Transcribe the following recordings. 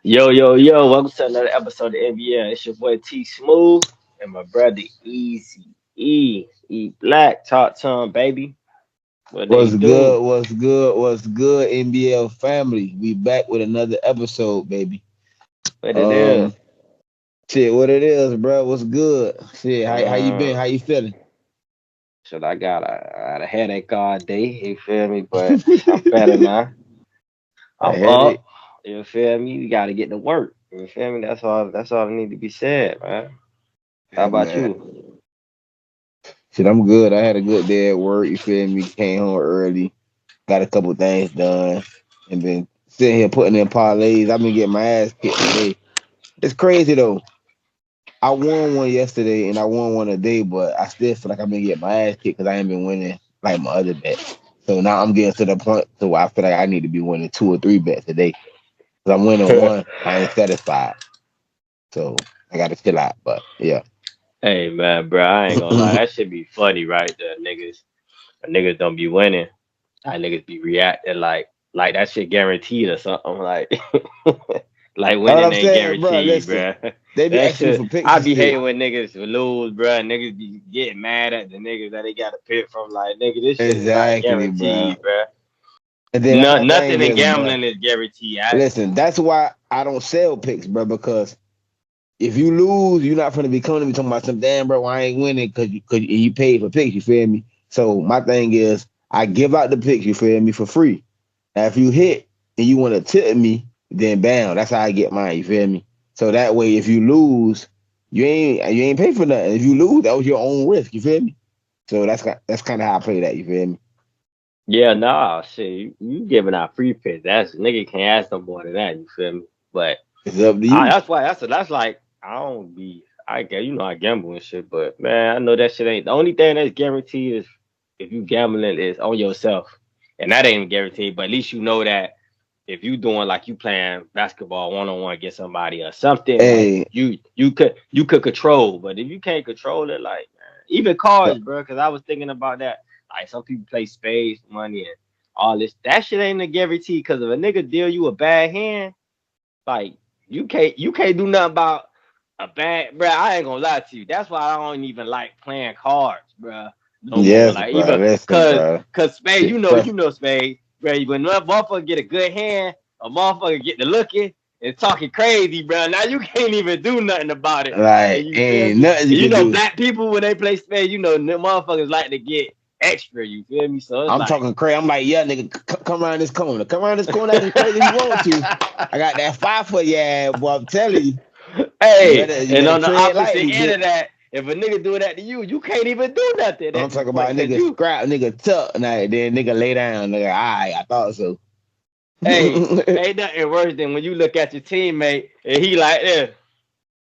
Yo, yo, yo, welcome to another episode of NBA. It's your boy T Smooth and my brother Easy E Black. Talk to him, baby. What they What's do? good? What's good? What's good, NBL family? We back with another episode, baby. What it is? Um, shit, what it is, bro? What's good? Shit, how you been? Uh, How you feeling? shit, I got a headache all day, you feel me? But I'm better now. A I'm headache. up. You feel me? We gotta get to work. You feel me? That's all that need to be said, man. How Yeah, about man. you? Shit, I'm good. I had a good day at work. You feel me? Came home early, got a couple things done, and been sitting here putting in parlays. I've been getting my ass kicked today. It's crazy though. I won one yesterday and I won one today, but I still feel like I've been getting my ass kicked because I ain't been winning like my other bets. So now I'm getting to the point to where I feel like I need to be winning two or three bets a day. Because I'm winning one, I ain't satisfied. So I got to chill out. But yeah. Hey man, bro, I ain't gonna lie. That should be funny, right? The niggas don't be winning. How niggas be reacting like that shit guaranteed or something like like That's what winning I'm ain't saying, bro. guaranteed, Listen, bruh. they be That asking me shit for picks I and be shit. hating when niggas lose, bruh. Niggas be getting mad at the niggas that they got to pick from. Like nigga, this shit is not Exactly, bro. guaranteed, bruh. And then No, my thing nothing in is, bro, gambling is guaranteed. listen, that's why I don't sell picks, bro, because if you lose, you're not gonna be coming to me talking about some damn bro. I ain't winning because you paid for picks. You feel me? So my thing is, I give out the picks. You feel me for free. Now if you hit and you want to tip me, then bam, that's how I get mine. You feel me? So that way, if you lose, you ain't pay for nothing. If you lose, that was your own risk. You feel me? So that's kind of how I play that. You feel me? Yeah, nah, shit. You giving out free picks. That's nigga can't ask no more than that. You feel me? But It's up to you. that's why that's like I don't be I get I gamble and shit, but man, I know that shit ain't the only thing that's guaranteed is if you gambling is on yourself. And that ain't guaranteed, but at least you know that if you doing like you playing basketball one on one against somebody or something like Hey, you could control. But if you can't control it, like man, even uh, cards, bro, because I was thinking about that. Like some people play spades, money, and all this. That shit ain't a guarantee because if a nigga deal you a bad hand, like you can't do nothing about a bad, bro. I ain't gonna lie to you. That's why I don't even like playing cards, bro. No more. yes, Like bro. even Listen, cause bro. cause spade, Shit, you know, fresh. you know spade, bro. When a motherfucker get a good hand, a motherfucker get to looking and talking crazy, bro. Now you can't even do nothing about it. And Like, you feel ain't me? nothing you And you can know, do. black people when they play spade, you know, motherfuckers like to get extra. You feel me? So it's I'm like. talking crazy. I'm like, yeah, nigga, come around this corner. Come around this corner acting crazy if you want to. I got that five for your ass, boy. I'm telling you, you Hey, better you and better on the tread opposite lightly, end bitch. of that, if a nigga do that to you, you can't even do nothing I'm at this talking about point because nigga you, scrap, nigga tuck, and then nigga lay down. Nigga, all right, I thought so. hey, ain't nothing worse than when you look at your teammate and he like,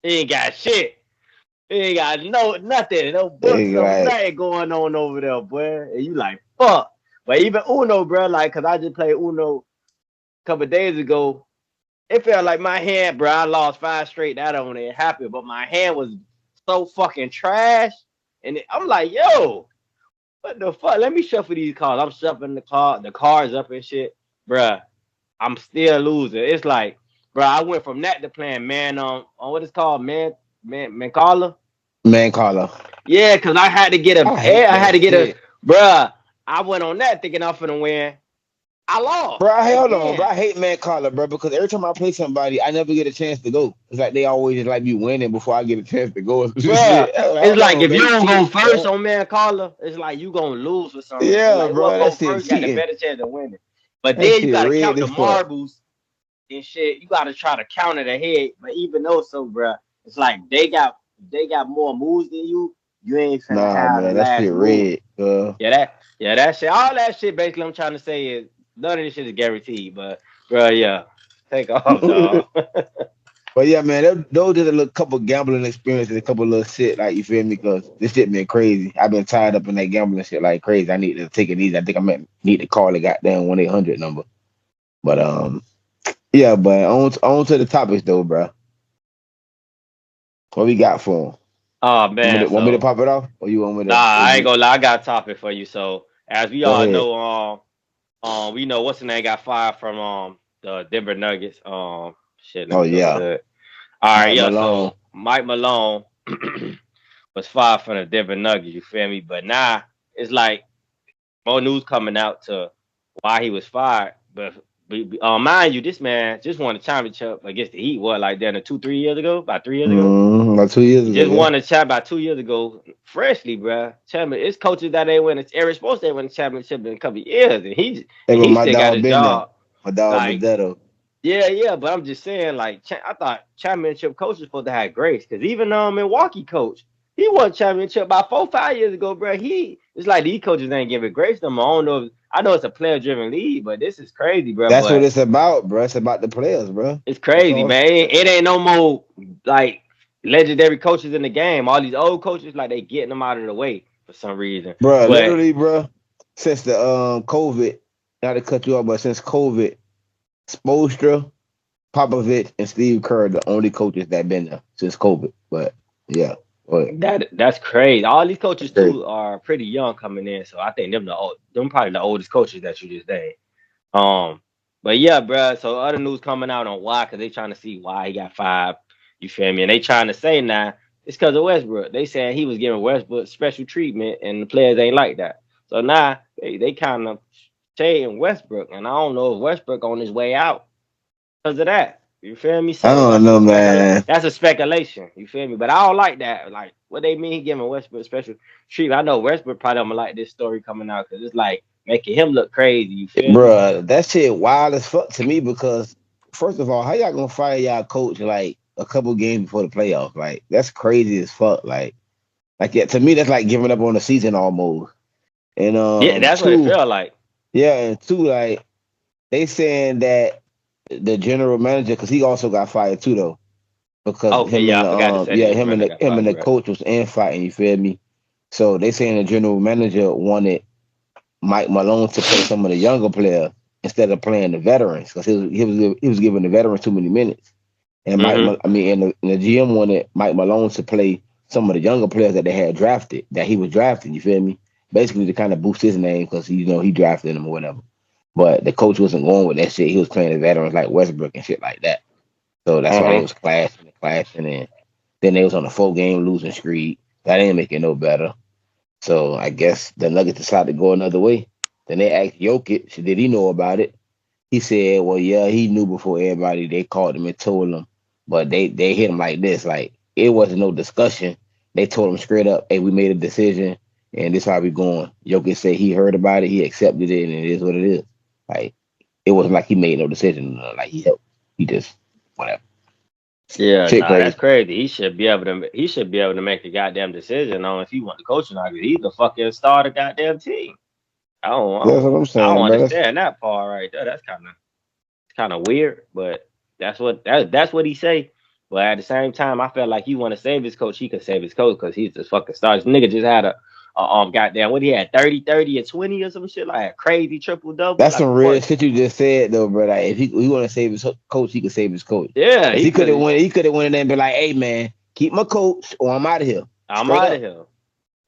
he ain't got shit. He ain't got nothing, no books, no Like, nothing going on over there, boy. And you like, fuck. But even Uno, bro, like, cause I just played Uno a couple days ago. It felt like my hand, bro. I lost five straight. That don't even happen, but my hand was so fucking trash. And I'm like, yo, what the fuck? Let me shuffle these cards. I'm shuffling the cards up and shit, bruh. I'm still losing. It's like, bruh, I went from that to playing man on what it's called, man caller. man, Carlo, Yeah, cause I had to get a, I hate I had that to get a, shit. bruh. I went on that thinking I'm finna win. I lost Bro, hell no, bro. again. I hate man Carlo, bro, because every time I play somebody, I never get a chance to go. It's like they always just like me winning before I get a chance to go. Bruh, Shit. Hell it's like no, if man. you It's don't go cheating, first bro. on man caller, it's like you gonna lose for some reason. It's Yeah, like bro, whoever that go shit first got the cheating. better chance of winning. But That then you shit gotta red count the as fuck. marbles and shit. You gotta try to count it ahead. But even though so, bruh, it's like they got more moves than you. You ain't finna Nah, have the man, that last shit move. red. Yeah, that shit. All that shit. Basically, I'm trying to say is none of this shit is guaranteed. But bruh, yeah, take off, dog. But yeah, man, those just a little couple gambling experiences, a couple little shit, like you feel me? Cause this shit been crazy. I've been tied up in that gambling shit like crazy. I need to take it easy. I think I might need to call the goddamn 1-800 number. But yeah, but on to the topics though, bro. What we got for 'em? Oh Want me man, to, want me to so pop it off, or you want me nah, to? Or I ain't you gonna lie. I got a topic for you. So as we go all ahead. know, we know what's the name got fired from the Denver Nuggets. Shit, let Oh me go yeah, to it. All right, Mike yeah. Malone. So Mike Malone was fired from the Denver Nuggets. You feel me? But now it's like more news coming out to why he was fired. But mind you, this man just won a championship against the Heat. What, like then 2-3 years ago? About 3 years ago? About 2 years He ago, just yeah. won a champ about 2 years ago, freshly, bro. Champion. It's coaches that ain't win. It's supposed to win a championship in a couple of years, and Hey, but he my still got dog his been there. job. My dog Like, Vedetto. yeah. But I'm just saying, like, I thought championship coaches supposed to have grace, because even Milwaukee coach, he won championship about 4-5 years ago, bro. It's like these coaches ain't giving grace no more. I don't know. I know it's a player driven league, but this is crazy, bro. That's what But it's about, bro. It's about the players, bro. it's That's crazy, all. man. It ain't no more like legendary coaches in the game. All these old coaches, like they getting them out of the way for some reason. Bro, But literally, bro. Since the COVID, not to cut you off, but since COVID, Spoelstra, Popovich, and Steve Kerr, the only coaches that been there since COVID. But yeah, but that's crazy. All these coaches okay. too are pretty young coming in, so I think them probably the oldest coaches that you just named. But yeah, bro. So other news coming out on why, because they trying to see why he got fired. You feel me? And they trying to say now it's because of Westbrook. They saying he was giving Westbrook special treatment, and the players ain't like that. So now they kind of shading Westbrook, and I don't know if Westbrook on his way out because of that. You feel me? I So don't know, man. that's a speculation. You feel me? But I don't like that. Like, what they mean giving Westbrook special treatment? I know Westbrook probably don't like this story coming out because it's like making him look crazy. You feel me? Bro, that shit wild as fuck to me because first of all, how y'all gonna fire y'all coach like a couple games before the playoffs? Like that's crazy as fuck. Like yeah, to me that's like giving up on the season almost. And Yeah, that's what it two, felt like. yeah, and two, like they saying that the general manager, because he also got fired too though, because Okay, him yeah, and I forgot to say the yeah, general manager got him fired. and the You right? coach was infighting. You feel me? So they saying the general manager wanted Mike Malone to play some of the younger players instead of playing the veterans because he was giving the veterans too many minutes. And Mm-hmm. and the GM wanted Mike Malone to play some of the younger players that they had drafted, that he was drafting. You feel me? Basically to kind of boost his name because he drafted him or whatever. But the coach wasn't going with that shit. He was playing the veterans like Westbrook and shit like that. So that's why they Mm-hmm. was clashing, and then they was on a 4-game losing streak. That ain't make it no better. So I guess the Nuggets decided to go another way. Then they asked Jokic, did he know about it? He said, well, yeah, he knew before everybody. They called him and told him, but they hit him like this, like it wasn't no discussion. They told him straight up, hey, we made a decision, and this how we going. Jokic said he heard about it, he accepted it, and it is what it is. Like it wasn't like he made no decision, like he helped. He just whatever. Yeah, Shit nah, that's crazy. crazy. He should be able to make a goddamn decision on if he want to coach or not. 'Cause he's the fucking star of the goddamn team. That's what I'm I don't saying, bro. understand that part right there. That's kind of weird, but that's what he say. But at the same time, I felt like he want to save his coach. He could save his coach because he's the fucking star. This nigga just had a goddamn what he had 30, and 20 or some shit like a crazy triple double. That's Like some of real course, shit you just said though, bro. Like if he want to save his coach, he could save his coach. yeah, Cause he could. he could have went in there and been like, "Hey man, keep my coach or I'm out of here." I'm Straight out of up. here.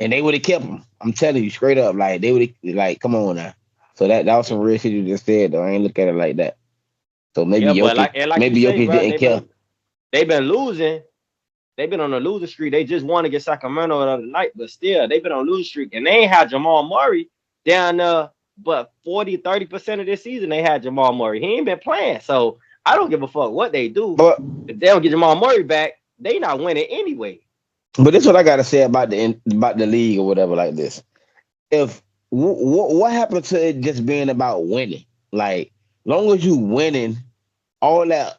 And they would have kept him. I'm telling you, straight up. Like they would have like, come on now. So that was some real shit you just said though. I ain't look at it like that. So Yeah, but like you maybe say, Jokic bro, didn't care. they been losing. They've been on a losing streak. They just won against Sacramento the other night, but still, they've been on a losing streak. And they ain't had Jamal Murray down there, but 30% of this season, they had Jamal Murray. He ain't been playing. So I don't give a fuck what they do. But If they don't get Jamal Murray back, they not winning anyway. this is what I gotta say about the league or whatever like this. If what happened to it just being about winning? Like, long as you winning, all that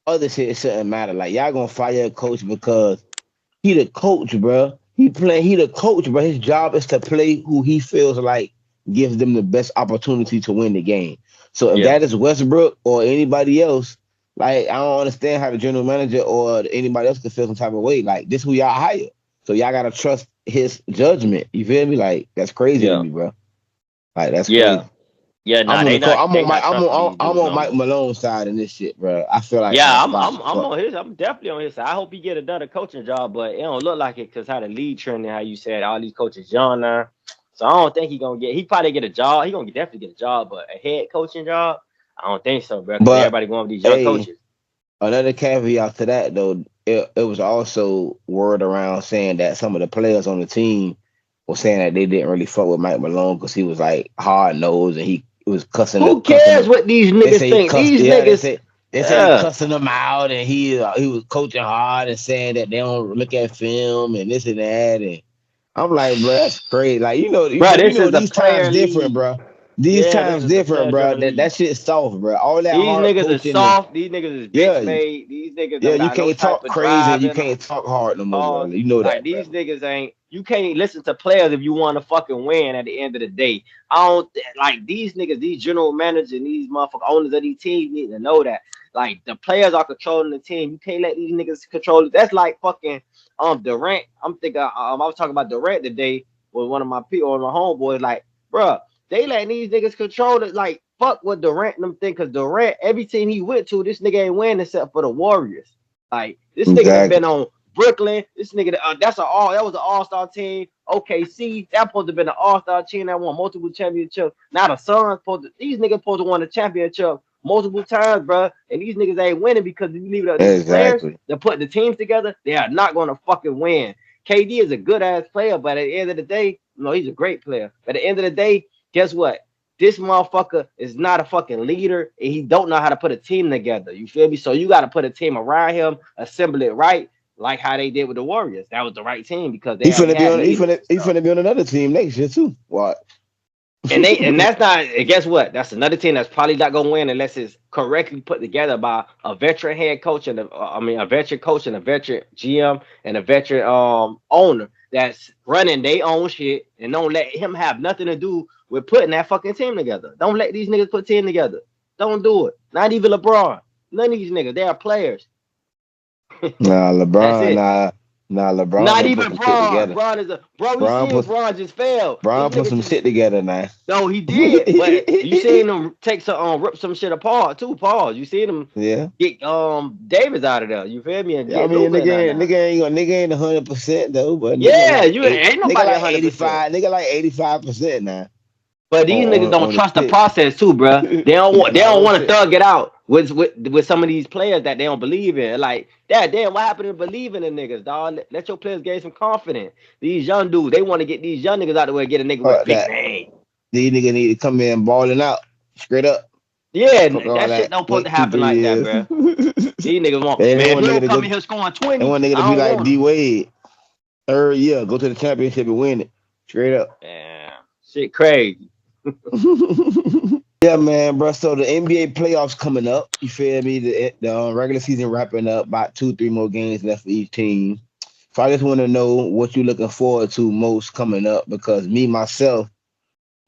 other shit shouldn't matter. Like y'all gonna fire a coach because he the coach, bro. He the coach, bro. His job is to play who he feels like gives them the best opportunity to win the game. So if Yeah. that is Westbrook or anybody else, like I don't understand how the general manager or anybody else could feel some type of way. Like this who y'all hired. So y'all gotta trust his judgment. You feel me? Like that's crazy to Yeah. me, bro. Like that's Yeah. crazy. Yeah, nah, they not trusting these I'm dudes on no Mike more. Malone's side in this shit, bro. I feel like Yeah, that's I'm wild I'm as I'm fuck. on his. I'm definitely on his side. I hope he get another coaching job, but it don't look like it because how the league trending, how you said all these coaches young now. So I don't think he gonna get. He probably get a job. He gonna definitely get a job, but a head coaching job, I don't think so, bro. Because But everybody going with these young hey, coaches. Another caveat to that though, it was also word around saying that some of the players on the team were saying that they didn't really fuck with Mike Malone because he was like hard nosed and he was Who cussing cares them. what these They niggas say he think? cussed. These Yeah, niggas, they say he yeah. cussing them out and he was coaching hard and saying that they don't look at film and this and that and I'm like, bro, that's crazy. Like, Bro, you this know, is a these times player different, league. bro. These Yeah, this times is a different, player bro. driven That league. shit's soft, bro. All that These hard niggas is coaching and soft. These niggas is bitch yeah, made. These niggas yeah. don't You got no can't type talk of crazy and drive you in them. can't talk hard no more, bro. Pause. You know Like that, bro. these niggas ain't. You can't listen to players if you want to fucking win. At the end of the day, I don't like these niggas. These general managers and these motherfucking owners of these teams need to know that. Like the players are controlling the team. You can't let these niggas control it. That's like fucking Durant. I'm thinking I was talking about Durant today with one of my people or my homeboys. Like, bruh, they letting these niggas control it. Like, fuck what Durant and them think. Cause Durant, every team he went to, this nigga ain't win except for the Warriors. Like, this nigga done been Exactly. on Brooklyn. This nigga, that was an all-star team. OKC, that supposed to been an all-star team that won multiple championships. Now the Suns these niggas supposed to won a championship multiple times, bro. And these niggas ain't winning because if you leave it up to these players Exactly. that put the teams together, they are not gonna fucking win. KD is a good ass player, but at the end of the day, he's a great player. But at the end of the day, guess what? This motherfucker is not a fucking leader, and he don't know how to put a team together. You feel me? So you got to put a team around him, assemble it right, like how they did with the Warriors. That was the right team because they He already finna be had on. leaders and He stuff. finna be on another team next year too. What? And that's not. And guess what? That's another team that's probably not gonna win unless it's correctly put together by a veteran head coach and a veteran coach and a veteran GM and a veteran owner that's running their own shit and don't let him have nothing to do with putting that fucking team together. Don't let these niggas put team together. Don't do it. Not even LeBron. None of these niggas. They are players. Nah, That's LeBron. it. Nah, LeBron Not done put even some shit Braun. together. Braun is a bro. We Bron seen put Braun just fail. These Bron put niggas some just shit together now. no, he did, but you seen him take some rip some shit apart too. Pause. You seen him Yeah. get Davis out of there. You feel me? And Yeah, I get mean, Luka in there now. nigga ain't 100% though, but Yeah, you ain't nigga nobody like 100%. 85, nigga like 85% now But these niggas don't on the trust the shit. process too, bro. They don't want they Nah, don't real want to shit. thug it out with some of these players that they don't believe in. Like that, damn, what happened to believing in niggas, dog? Let your players gain some confidence. These young dudes, they want to get these young niggas out the way, get a nigga with a big That name. these niggas need to come in balling out straight up. Yeah, Fuck all that shit that. don't supposed to Wait two, happen three like that, years. bro. These niggas want, They man, if want you nigga don't to come go. in here scoring They 20, want nigga to I be don't like want D them. Wade. Third year, go to the championship and win it. Straight up. Damn, shit crazy. Yeah, man, bro. So the NBA playoffs coming up. You feel me? The regular season wrapping up. About 2, 3 more games left for each team. So I just want to know what you're looking forward to most coming up because me myself,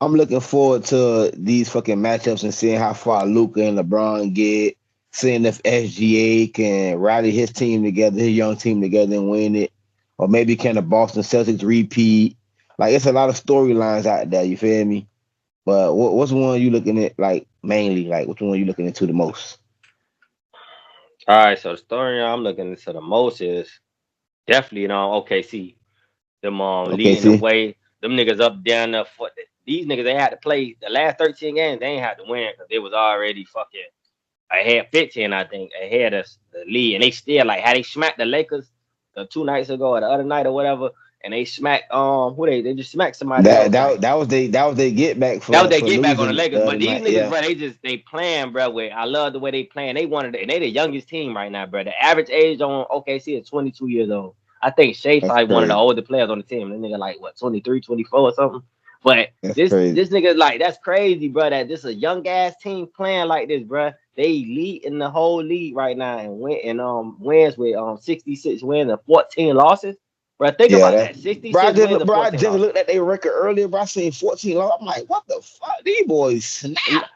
I'm looking forward to these fucking matchups and seeing how far Luka and LeBron get. Seeing if SGA can rally his team together, his young team together, and win it, or maybe can the Boston Celtics repeat? Like it's a lot of storylines out there. You feel me? But what's one you looking at like mainly? Like which one you looking into the most? All right, so the story I'm looking into the most is definitely OKC. Them Okay, leading the see, way. Them niggas up down the foot. These niggas they had to play the last 13 games. They ain't had to win because they was already fucking ahead 15, I think, ahead of the lead, and they still like how they smacked the Lakers the 2 nights ago or the other night or whatever, and they smacked who they just smacked somebody else like that was they get back that was for their get back on the losing Lakers. the But other these night. niggas, Yeah, bro, they playing, bro. With I love the way they playing. And they the youngest team right now, bro. The average age on OKC is 22 years old. I think Shea that's probably one of the crazy. older players on the team. That nigga like what 23, 24 or something. But That's this crazy. nigga like that's crazy, bro. That this a young ass team playing like this, bro. They lead in the whole league right now and wins with 66 wins and 14 losses. Bro, think Yeah, about that. that. 66 wins and I 14 just losses. looked at their record earlier. Bro, I seen 14. I'm like, what the fuck? These boys snap.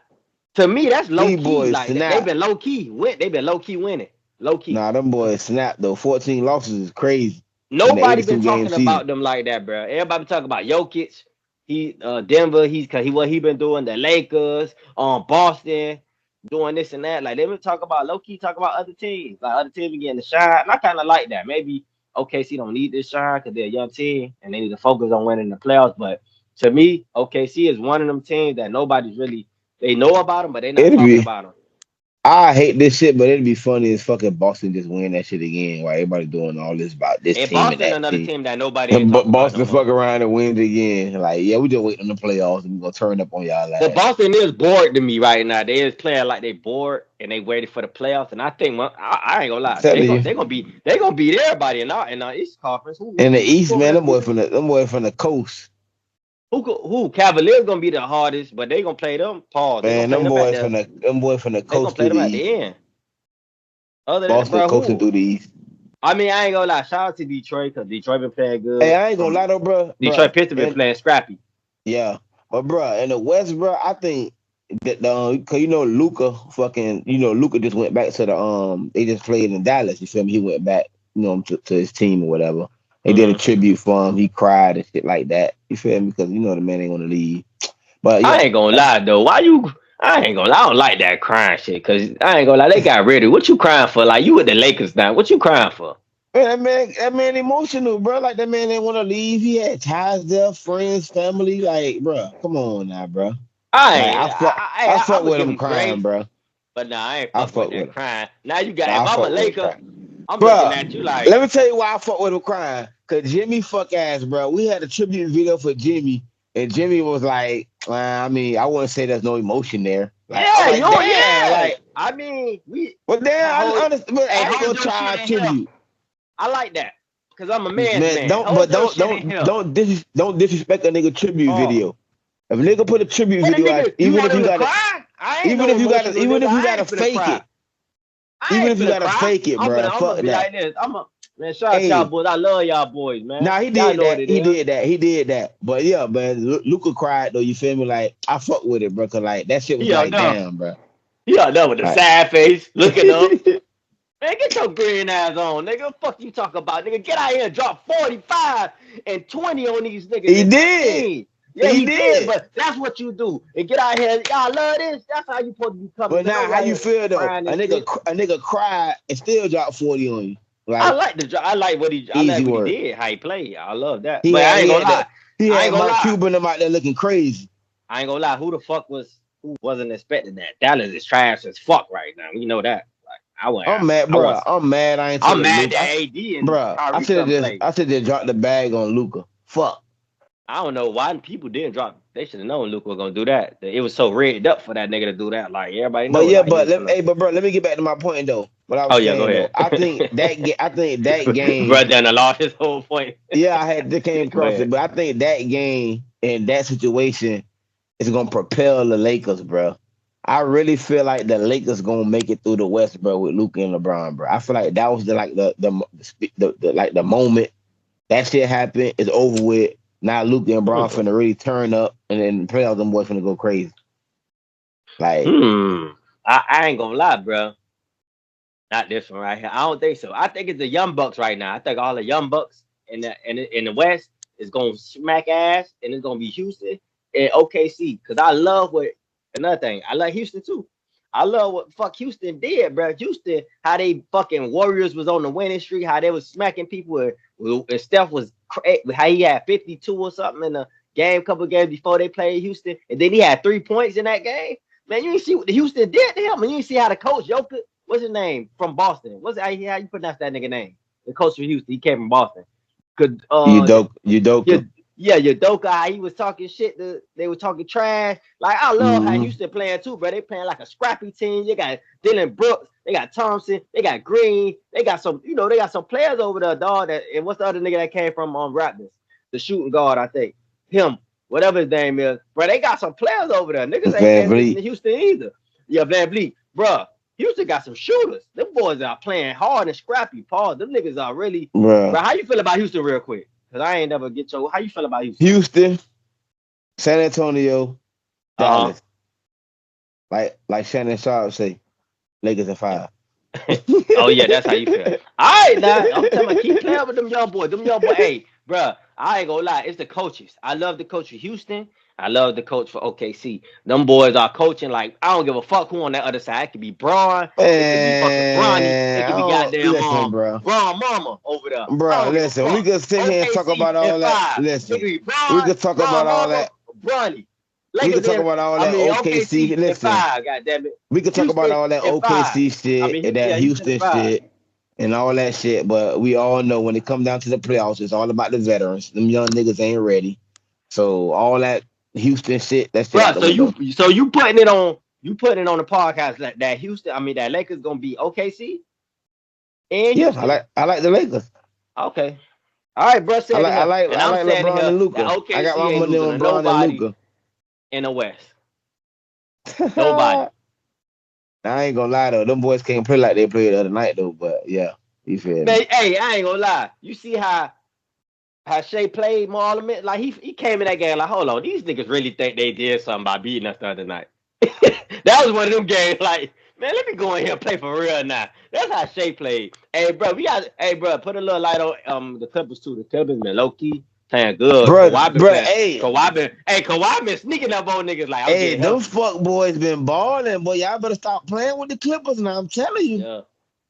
To me, that's low These key. boys Like they've snap. been low key. They've been low key winning. Low key. Nah, them boys snap though. 14 losses is crazy in the Nobody been 82 game talking season. about them like that, bro. Everybody been talking about Jokic. He Denver. He's cause he what he been doing. The Lakers, Boston, doing this and that. Like they been talking about low key, talking about other teams. Like other teams be getting the shine. And I kind of like that. Maybe OKC don't need this shine because they're a young team and they need to focus on winning the playoffs. But to me, OKC is one of them teams that nobody's really they know about them, but they're not It'll talking be about them. I hate this shit, but it'd be funny as fucking Boston just win that shit again. While everybody doing all this about this And team and Boston, that another team. team that nobody ain't And talking about no Boston more. fuck around and wins again. Like, yeah, we just waiting on the playoffs and we gonna turn up on y'all But ass. Boston is bored to me right now. They is playing like they bored and they waiting for the playoffs. And I think I ain't gonna I'm lie, telling you. they gonna beat everybody in our East Conference. In the Who East, over man, there beat them? them boys from the coast. Who Cavaliers gonna be the hardest, but they gonna play them. Pause. They gonna Man, play them at them boys from the they gonna coast play through them the at East. the end. Other than that, Boston bro, coasting who? through the East. I mean, I ain't gonna lie. Shout out to Detroit because Detroit been playing Hey, good. I ain't gonna lie though, bro. Detroit Pistons been And playing scrappy. yeah, but bro, in the West, bro, I think that cause Luka Luka just went back to they just played in Dallas. You feel me? He went back, to his team or whatever. They did a Mm-hmm. tribute for him. He cried and shit like that. You feel me? Because the man ain't gonna leave. But I yeah, ain't gonna lie though. Why you? I ain't gonna lie. I don't like that crying shit. Cause I ain't gonna lie. They got ready. What you crying for? Like you with the Lakers now. What you crying for? man, that man emotional, bro. Like that man didn't want to leave. He had ties there, friends, family. Like, bro, come on now, bro. I Like ain't. I I fuck would with give him him crying, grace, bro. but nah, I ain't I fucking with fuck with that him. crying. Now you got. Nah, If I I'm a fuck with him Laker, crying. I'm looking Bro, at you like. let me tell you why I fuck with him crying. Cause Jimmy fuck ass, bro. We had a tribute video for Jimmy, and Jimmy was like, I mean, I wouldn't say there's no emotion there. Like, I'm Yeah, like, yo, damn, yeah. like, I mean, we well, damn, hold. I understand, but Hey, I ain't gonna hold your shit try a in here. tribute. I like that. Cause I'm a man's Man, man. Hold your shit in here. don't disrespect a nigga tribute Oh, video. If a nigga put a tribute what a video out, nigga? You want him to cry? I ain't no emotional even nigga. if you I gotta ain't finna fake cry. it, I even ain't if you finna gotta cry. fake it, bro, I'm gonna fuck be that. like this. Man, shout out y'all Hey, boys. I love y'all boys, man. nah, he Y'all did know what that. it is. He did that. But yeah, man, Luca cried though. You feel me? Like I fuck with it, bro. Cause like that shit was He out like, there. damn, bro. He out there with a Like sad face, looking up. he Man, get your green ass on, nigga. Fuck you talk about, nigga. Get out here and drop 45 and 20 on these niggas in did. 19. Yeah, He he did, did. but that's what you do. And get out here. Y'all love this. That's how you supposed to be coming. But Man, now, don't be how out you here feel though? crying and shit. A nigga cried and still dropped 40 on you. Like I like easy what he work. did, how he played. I love that. But I ain't He gonna had lie. that. He I ain't had gonna Mark lie. Cuban them out there looking crazy. I ain't gonna lie. Who wasn't expecting that? Dallas is trash as fuck right now. You know that. Like I'm mad, I bro. was I'm mad. I ain't took I'm a mad Luke. that AD and Bro, Kyrie couldn't play. I should just dropped the bag on Luca. Fuck. I don't know why people didn't drop. They should have known Luke was gonna do that. It was so rigged up for that nigga to do that. Like everybody But know, yeah, like he was gonna. but bro, let me get back to my point though. What I Oh was yeah, go saying though, ahead. I think that game, Brother, and lost his whole point. yeah, I had just came Go across ahead. it, but I think that game and that situation is gonna propel the Lakers, bro. I really feel like the Lakers gonna make it through the West, bro, with Luka and LeBron, bro. I feel like that was the moment that shit happened. It's over with. Now Luka and Bron finna really turn up, and then the playoffs, them boys finna go crazy. Like, I ain't gonna lie, bro. Not this one right here. I don't think so. I think it's the Young Bucks right now. I think all the Young Bucks in the West is gonna smack ass, and it's gonna be Houston and OKC. Cause I love what another thing. I like Houston too. I love what fuck Houston did, bro. Houston, how they fucking Warriors was on the winning streak, how they was smacking people, and Steph was how he had 52 or something in the game, couple games before they played Houston, and then he had 3 points in that game. Man, you didn't see what the Houston did to him, and you didn't see how the coach Joker. What's his name from Boston? How you pronounce that nigga name? The coach from Houston. He came from Boston. Could Udoka. Udoka, how he was talking shit. They were talking trash. Like I love how Mm-hmm. Houston playing too, bro. They playing like a scrappy team. You got Dylan Brooks, they got Thompson, they got Green, they got some, they got some players over there, dog. And what's the other nigga that came from Raptors? The shooting guard, I think. Him, whatever his name is, bro. They got some players over there. Niggas ain't Van paying attention to Vliet. Houston either. Yeah, Van Vliet, bro. Houston got some shooters. Them boys are playing hard and scrappy. Paul, them niggas are really. Bruh. Bro, how you feel about Houston, real quick? Cause I ain't never get your. How you feel about Houston? Houston, San Antonio, Dallas. Like Shannon Sharp say, Lakers at 5. Oh yeah, that's how you feel. All right, now I'm telling you, keep playing with them young boys. Them young boys, hey, bro, I ain't gonna lie, it's the coaches. I love the coach for Houston. I love the coach for OKC. Them boys are coaching like I don't give a fuck who on that other side. It could be Braun, it could be fucking Bronny, it could be goddamn Listen, bro. Braun Mama over there. I Bro, don't give a listen, we fuck. could sit here and talk OKC about and all that. 5. It Listen, could be we Braun, could talk Braun about all Mama, that. Bronny. We Lakers could talk in, about all I that mean OKC. OKC in Listen, 5. Goddamn it. we could talk about Houston all that in 5. OKC I shit mean, and that Houston in Houston 5. shit and all that shit. But we all know when it come down to the playoffs, it's all about the veterans. Them young niggas ain't ready. So all that Houston shit, that shit out Bro, the window. so you putting it on the podcast that Houston, I mean that Lakers gonna be OKC in Yeah, Houston? I like the Lakers. Okay. All right, bro, I saying like I here. like And I I'm like saying LeBron here and that Luca. I got OKC my ain't money losing on to LeBron and nobody Luca. in the West. Nobody. I ain't gonna lie though, them boys can't play like they played the other night though. But yeah, you feel me? Man, hey, I ain't gonna lie. You see how Shea played Marlon? Like he came in that game like, hold on, these niggas really think they did something by beating us the other night. That was one of them games. Like, man, let me go in here and play for real now. That's how Shea played. Hey, bro, put a little light on the Clippers too. The Clippers been low key playing good. Kawhi been playing. Hey, Kawhi been sneaking up on niggas like, I'm hey, getting him. those fuck boys been balling, boy. Y'all better stop playing with the Clippers now. I'm telling you, Yeah.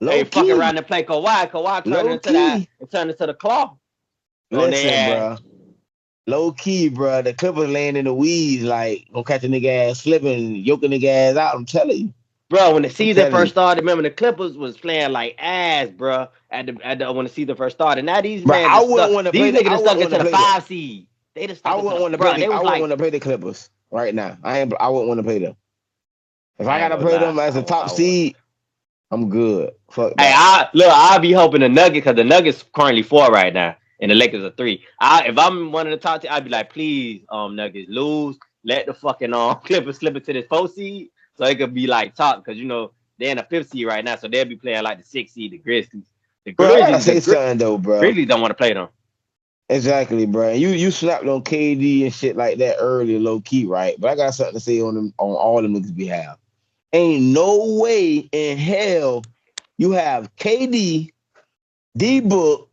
low Fuck key, around and play Kawhi. Kawhi turned low into that key. and turned into the claw on their Listen, ass. bro. Low key, bro. The Clippers laying in the weeds, like gonna catch a nigga ass slipping, yoking nigga ass out. I'm telling you. Bro, when the season telling you. first started, remember the Clippers was playing like ass, bro. When the season first started. Now these Bro, men, I wouldn't want to play. these niggas I just stuck wouldn't want into to the play them. 5 seed. They just stuck I into wouldn't the want to bro. play. They was I wouldn't like, want to play the Clippers right now. I wouldn't want to play them. If I I ain't gotta gonna play lie. them as a top seed, I'm good. Fuck Hey, that. I'll be hoping the Nuggets because the Nuggets currently 4 right now, and the Lakers are 3. If I'm one of the top 10, I'd be like, please, Nuggets lose, let the fucking Clippers slip into this 4 seed, so it could be like top because they're in the 5th seed right now, so they'll be playing like the 6th seed, the Grizzlies. Bro, I gotta say something though, bro. Grizzlies don't want to play them. Exactly, bro. You slapped on KD and shit like that earlier, low key, right? But I got something to say on them on all them niggas behalf. Ain't no way in hell you have KD, D Book,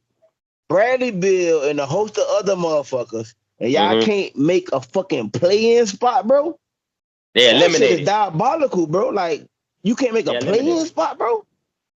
Bradley Bill, and a host of other motherfuckers, and y'all can't make a fucking play-in spot, bro. They're That shit is eliminated. diabolical, bro. Like you can't make a play-in spot, bro.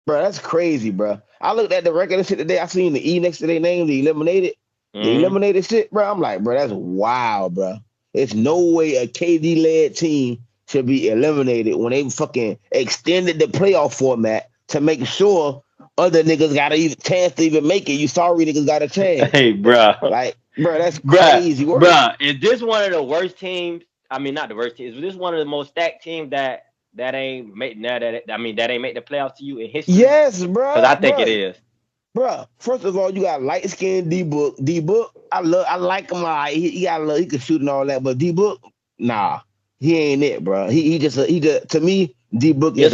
Bro, that's crazy, bro. I looked at the record of shit today. I seen the E next to their name, the eliminated. The eliminated shit, bro. I'm like, bro, that's wild, bro. There's no way a KD-led team should be eliminated when they fucking extended the playoff format to make sure other niggas got a chance to even make it. You sorry niggas got a chance. Hey, bro. Like, bro, that's crazy work. Bro, is this one of the worst teams? I mean, not the worst teams. Is this one of the most stacked teams that ain't make that ain't make the playoffs to you in history? Yes, bro. Because I think it is. Bro, first of all, you got light skinned D Book. D Book, I like him. He can shoot and all that, but D Book, nah, he ain't it, bro. He just to me, D Book is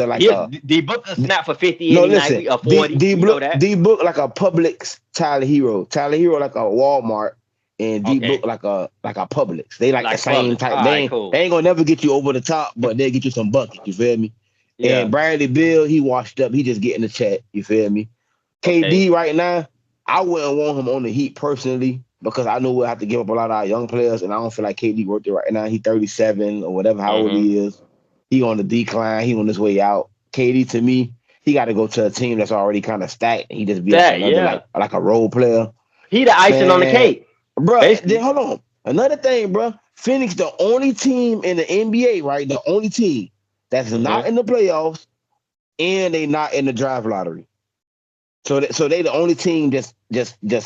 D Book a snap for 50 any night, 40. D Book like a Publix Tyler Hero. Tyler Hero like a Walmart, and D Book like a Publix. They like the same Publix. type. They ain't gonna never get you over the top, but they get you some buckets. You feel me? Yeah. And Bradley Bill, he washed up. He just getting the check. You feel me? KD right now, I wouldn't want him on the Heat personally because I know we'll have to give up a lot of our young players, and I don't feel like KD worth it right now. He's 37 or whatever, how old he is. He on the decline. He on his way out. KD, to me, he got to go to a team that's already kind of stacked, and he just be like a role player. He the icing on the cake. Bro, then hold on. Another thing, bro. Phoenix, the only team in the NBA, right? The only team that's not in the playoffs, and they not in the draft lottery. So they the only team just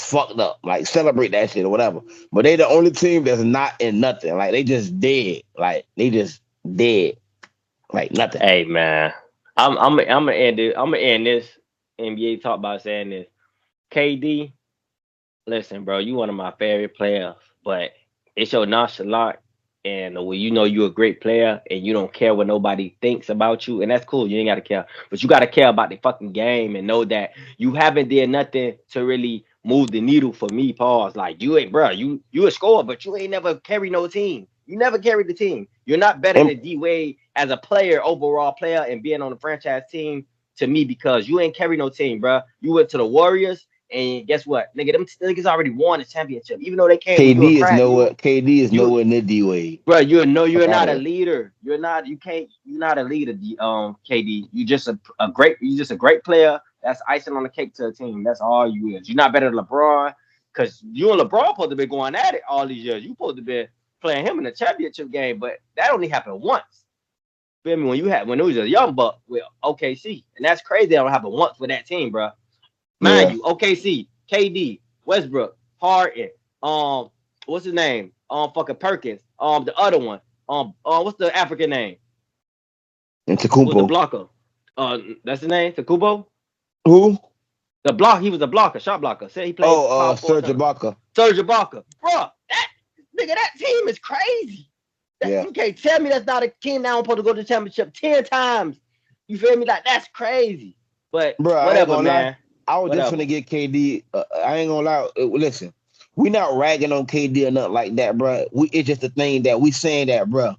fucked up. Like celebrate that shit or whatever. But they the only team that's not in nothing. Like they just dead. Like they just dead. Like nothing. Hey man, I'm gonna end it. I'm gonna end this NBA talk by saying this. KD, listen, bro, you one of my favorite players, but it's your nonchalant and when you're a great player and you don't care what nobody thinks about you, and that's cool. You ain't gotta care, but you gotta care about the fucking game and know that you haven't did nothing to really move the needle for me. Pause. Like you ain't, bro. You a scorer, but you ain't never carried no team. You never carried the team. You're not better than D Wade as a player, overall player, and being on the franchise team to me because you ain't carry no team, bro. You went to the Warriors. And guess what, nigga? Them niggas already won the championship, even though they can't. KD is nowhere near D Wade, bro. You're not a leader. You're not a leader. KD. You just a great player. That's icing on the cake to a team. That's all you is. You're not better than LeBron, because you and LeBron supposed to be going at it all these years. You supposed to be playing him in the championship game, but that only happened once. Feel me? When it was a young buck with OKC, and that's crazy. That don't happen once with that team, bro. Mind Yeah. you, OKC, KD, Westbrook, Harden, what's his name? Fucking Perkins, the other one, what's the African name? And Was the Takupo. blocker? That's his name, Takubo. Who? The block, he was a blocker, shot blocker. Said he played Oh, power forward Serge center. Ibaka. Serge Ibaka, bro. That nigga, that team is crazy. Yeah. You can't tell me that's not a team now supposed to go to the championship 10 times. You feel me? Like that's crazy. But Bro, I ain't whatever, gonna lie. man. I was just Whatever. gonna get KD. I ain't gonna lie. Listen, we not ragging on KD or nothing like that, bro. It's just the thing that we saying that, bro.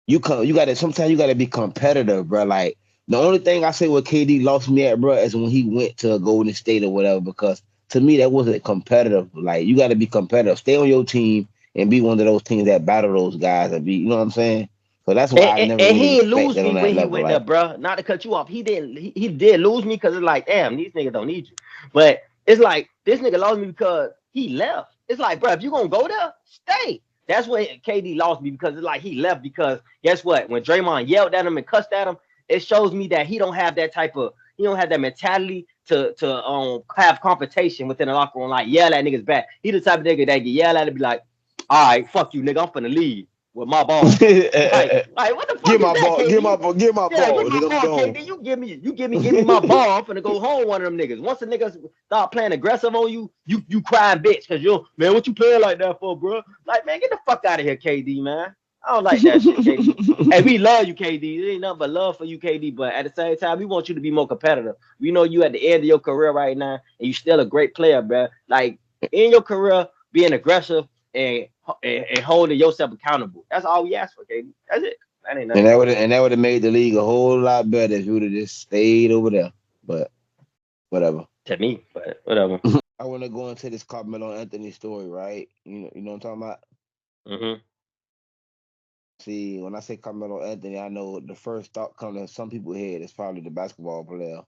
You gotta sometimes you gotta be competitive, bro. Like the only thing I say what KD lost me at, bro, is when he went to Golden State or whatever. Because to me that wasn't competitive. Like you gotta be competitive. Stay on your team and be one of those teams that battle those guys and be. You know what I'm saying? So that's why And, I and, never and really he didn't lose respected me on that when he level. went there, Like bro. Not to cut you off. He didn't. He did lose me because it's like, damn, these niggas don't need you. But it's like this nigga lost me because he left. It's like, bro, if you gonna go there, stay. That's when KD lost me because it's like he left because guess what? When Draymond yelled at him and cussed at him, it shows me that he don't have that mentality to have confrontation within the locker room, like yell at niggas back. He the type of nigga that get yell at and be like, all right, fuck you, nigga, I'm finna leave with my ball. Like what the fuck Give is my that, ball, give my KD? ball, give my Yeah, give ball, my nigga. I'm ball, gone. KD. Give me my ball. I'm finna go home. One of them niggas. Once the niggas start playing aggressive on you, you crying bitch, cause you man, what you playing like that for, bro? Like man, get the fuck out of here, KD, man. I don't like that shit, KD. Hey, we love you, KD. It ain't nothing but love for you, KD. But at the same time, we want you to be more competitive. We know you at the end of your career right now, and you still a great player, bro. Like in your career, being aggressive and holding yourself accountable. That's all we ask for, KD. That's it. That ain't And nothing that else. would have made the league a whole lot better if you would have just stayed over there. But whatever. To me, but whatever. I want to go into this Carmelo Anthony story, right? You know what I'm talking about? Hmm. See, when I say Carmelo Anthony, I know the first thought coming to some people's head is probably the basketball player.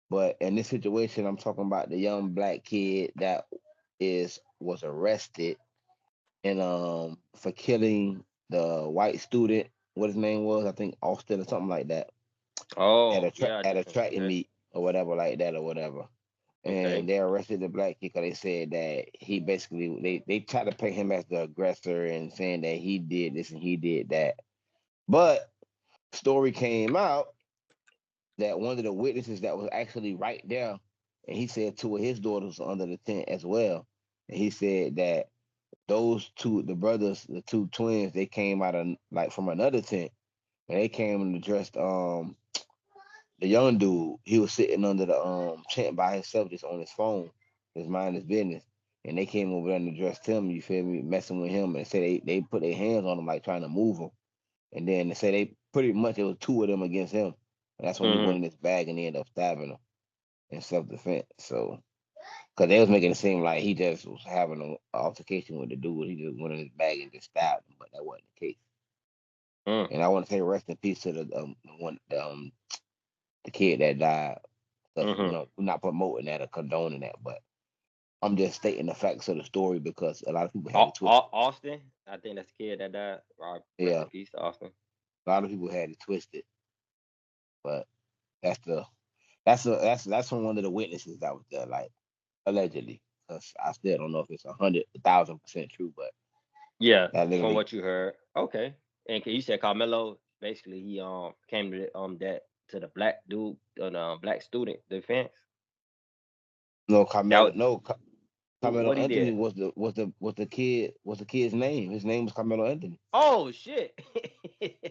But in this situation, I'm talking about the young black kid that was arrested and for killing the white student. What his name was, I think Austin or something like that, Oh, yeah, I at a just track and okay. meet or whatever like that or whatever. And Okay. they arrested the black kid because they said that he basically they tried to paint him as the aggressor and saying that he did this and he did that. But story came out that one of the witnesses that was actually right there, and he said two of his daughters were under the tent as well. And he said that those two, the brothers, the two twins, they came out of like from another tent, and they came and dressed the young dude. He was sitting under the tent by himself, just on his phone, just mind his business. And they came over there and addressed him. You feel me? Messing with him, and said they put their hands on him like trying to move him. And then they said they pretty much it was two of them against him. And that's when he went Hmm. in his bag and he ended up stabbing him in self defense. So, because they was making it seem like he just was having an altercation with the dude, he just went in his bag and just stabbed him, but that wasn't the case. Mm. And I want to say rest in peace to the kid that died. Because Hmm. we're not promoting that or condoning that, but I'm just stating the facts of the story because a lot of people had it twisted. Austin, I think that's the kid that died. Rest Yeah, in peace, to Austin. a lot of people had it twisted, but that's the that's from one of the witnesses that was there, like allegedly. Because I still don't know if it's 100,000% true, but Yeah, that from literally, what you heard. Okay. And you said Carmelo basically he came to that to the black dude, the black student defense. no That Carmelo, was no Carmelo what he Anthony did. was the kid's name. His name was Carmelo Anthony. Oh shit.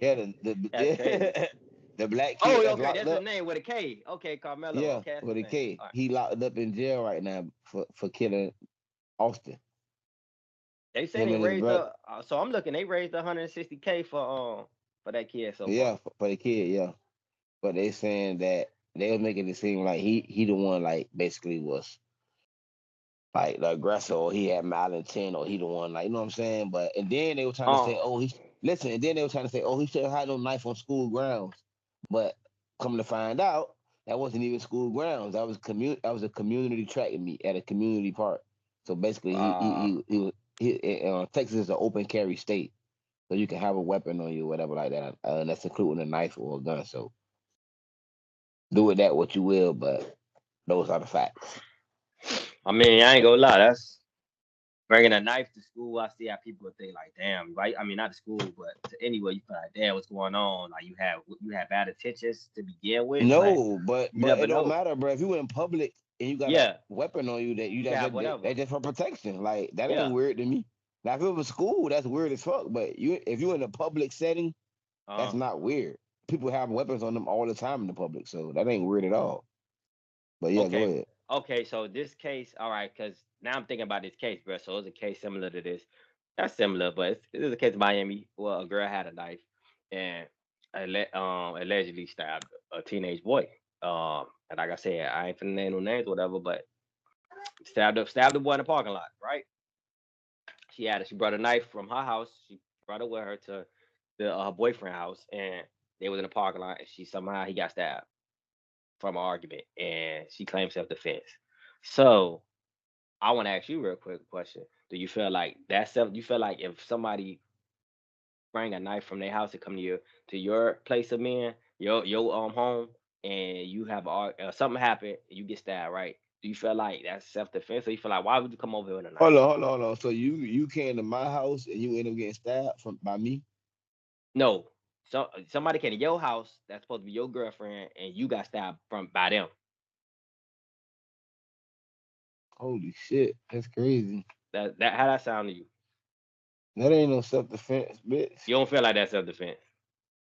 Yeah, That's crazy. the black kid Oh, that's okay, locked that's his up. name with a K. Okay, Carmelo. Yeah, Okay, that's with his a name. K. All right. He locked up in jail right now for killing Austin. They say Him they and his raised brother. up. So I'm looking. They raised 160K for that kid so Yeah, far. for the kid. Yeah, but they saying that they was making it seem like he the one like basically was like the aggressor or he had malintent or he the one like you know what I'm saying. But and then they were trying to say Um. oh he listen and then they were trying to say oh he should have had no knife on school grounds. But come to find out that wasn't even school grounds. That was a community track meet at a community park. So basically Uh. he was. Texas is an open carry state, so you can have a weapon on you, whatever like that. And that's including a knife or a gun. So do with that what you will, but those are the facts. I mean, I ain't gonna lie. That's bringing a knife to school. I see how people think like, damn, right? I mean, not to school, but to anywhere you feel like, damn, what's going on? Like you have bad intentions to begin with, but No, but you but never it don't know. matter, bro. If you in public and you got a Yeah, weapon on you, that you you can have whatever. that just for protection. Like that ain't Yeah. weird to me. Now if it was school, that's weird as fuck. But if you in a public setting, that's Uh. not weird. People have weapons on them all the time in the public, so that ain't weird at all. But yeah, go Okay. ahead. Okay. So this case, all right, because now I'm thinking about this case, bro. So it's a case similar to this. Not similar, but it is a case in Miami. Well, a girl had a knife and allegedly stabbed a teenage boy. And like I said, I ain't finna name no names, or whatever, but stabbed the boy in the parking lot. Right? She brought a knife from her house. She brought it with her to the her boyfriend house, and they was in the parking lot, and he got stabbed from an argument, and she claimed self defense. So I want to ask you a real quick question. Do you feel like that self? You feel like if somebody bring a knife from their house to come to your place of men, your home, and you have something happen, and you get stabbed, right? Do you feel like that's self defense, or you feel like why would you come over here with a knife? Hold on. So you came to my house and you end up getting stabbed from by me? No, somebody came to your house that's supposed to be your girlfriend, and you got stabbed from by them. Holy shit, that's crazy. That how that sound to you? That ain't no self defense, bitch. You don't feel like that's self defense?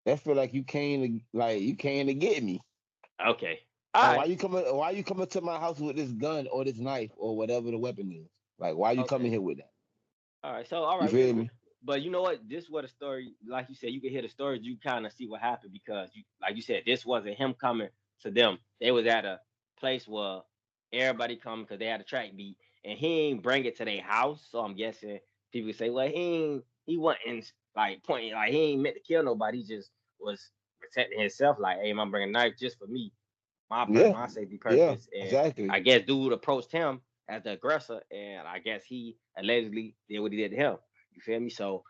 That feel like you came to get me. Okay, all Like right, why you coming to my house with this gun or this knife or whatever the weapon is? Like why you coming okay. here with that? All right, so all You right, feel me? but you know what? This what a story, like you said, you can hear the stories, you kind of see what happened because like you said, this wasn't him coming to them. They was at a place where everybody come because they had a track beat, and he ain't bring it to their house. So I'm guessing people say, well, he wasn't like pointing, like he ain't meant to kill nobody. He just was protecting himself. Like, hey, I'm bringing a knife just for me, Yeah. my safety Yeah, purpose. And exactly. I guess dude approached him as the aggressor, and I guess he allegedly did what he did to him. You feel me? So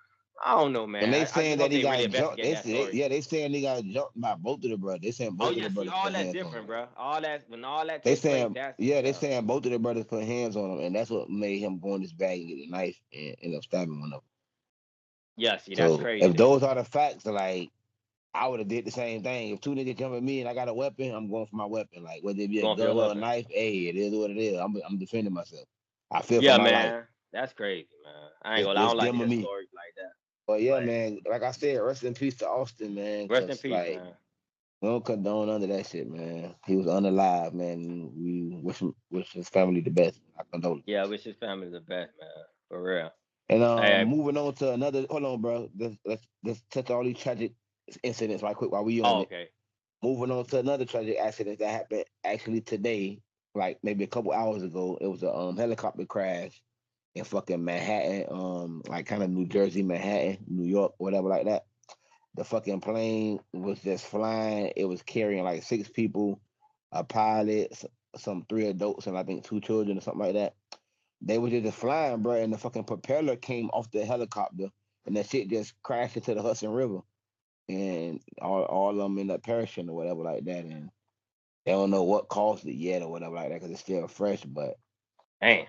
I don't know, And they man. I just saying that hope he they really got jumped. investigate that story. They saying he got jumped by both of the brothers. They saying Oh both of yeah, the see, brothers all put that's hands on different, him. bro. All that when all that They take place, saying that's they yeah, saying both of the brothers put hands on him, and that's what made him go in his bag and get a knife and end up stabbing one of them. yeah. See, that's So crazy if then. those are the facts, like I would have did the same thing. If two niggas jump at me and I got a weapon, I'm going for my weapon. Like whether it You be a going for your gun or a weapon? knife, hey, it is what it is. I'm defending myself. I feel for Yeah, my life. man. That's crazy, man. I ain't gonna lie, I It's don't like to them or hear me. stories like that. But yeah, But man, like I said, rest in peace to Austin, man. rest in Cause peace, like man. we don't condone none of that shit, man. He was unalive, man. We wish his family the best. I condole. Yeah, I wish his family the best, man. For real. And Hey, moving on to another. Hold on, bro. Let's touch all these tragic incidents right quick while we on oh, it. okay. Moving on to another tragic accident that happened actually today, like maybe a couple hours ago. It was a helicopter crash in fucking Manhattan, like kind of New Jersey, Manhattan, New York, whatever like that. The fucking plane was just flying. It was carrying like six people, a pilot, some three adults, and I think two children or something like that. They were just flying, bro, and the fucking propeller came off the helicopter, and that shit just crashed into the Hudson River, and all of them ended up perishing or whatever like that. And they don't know what caused it yet or whatever like that because it's still fresh. But Damn.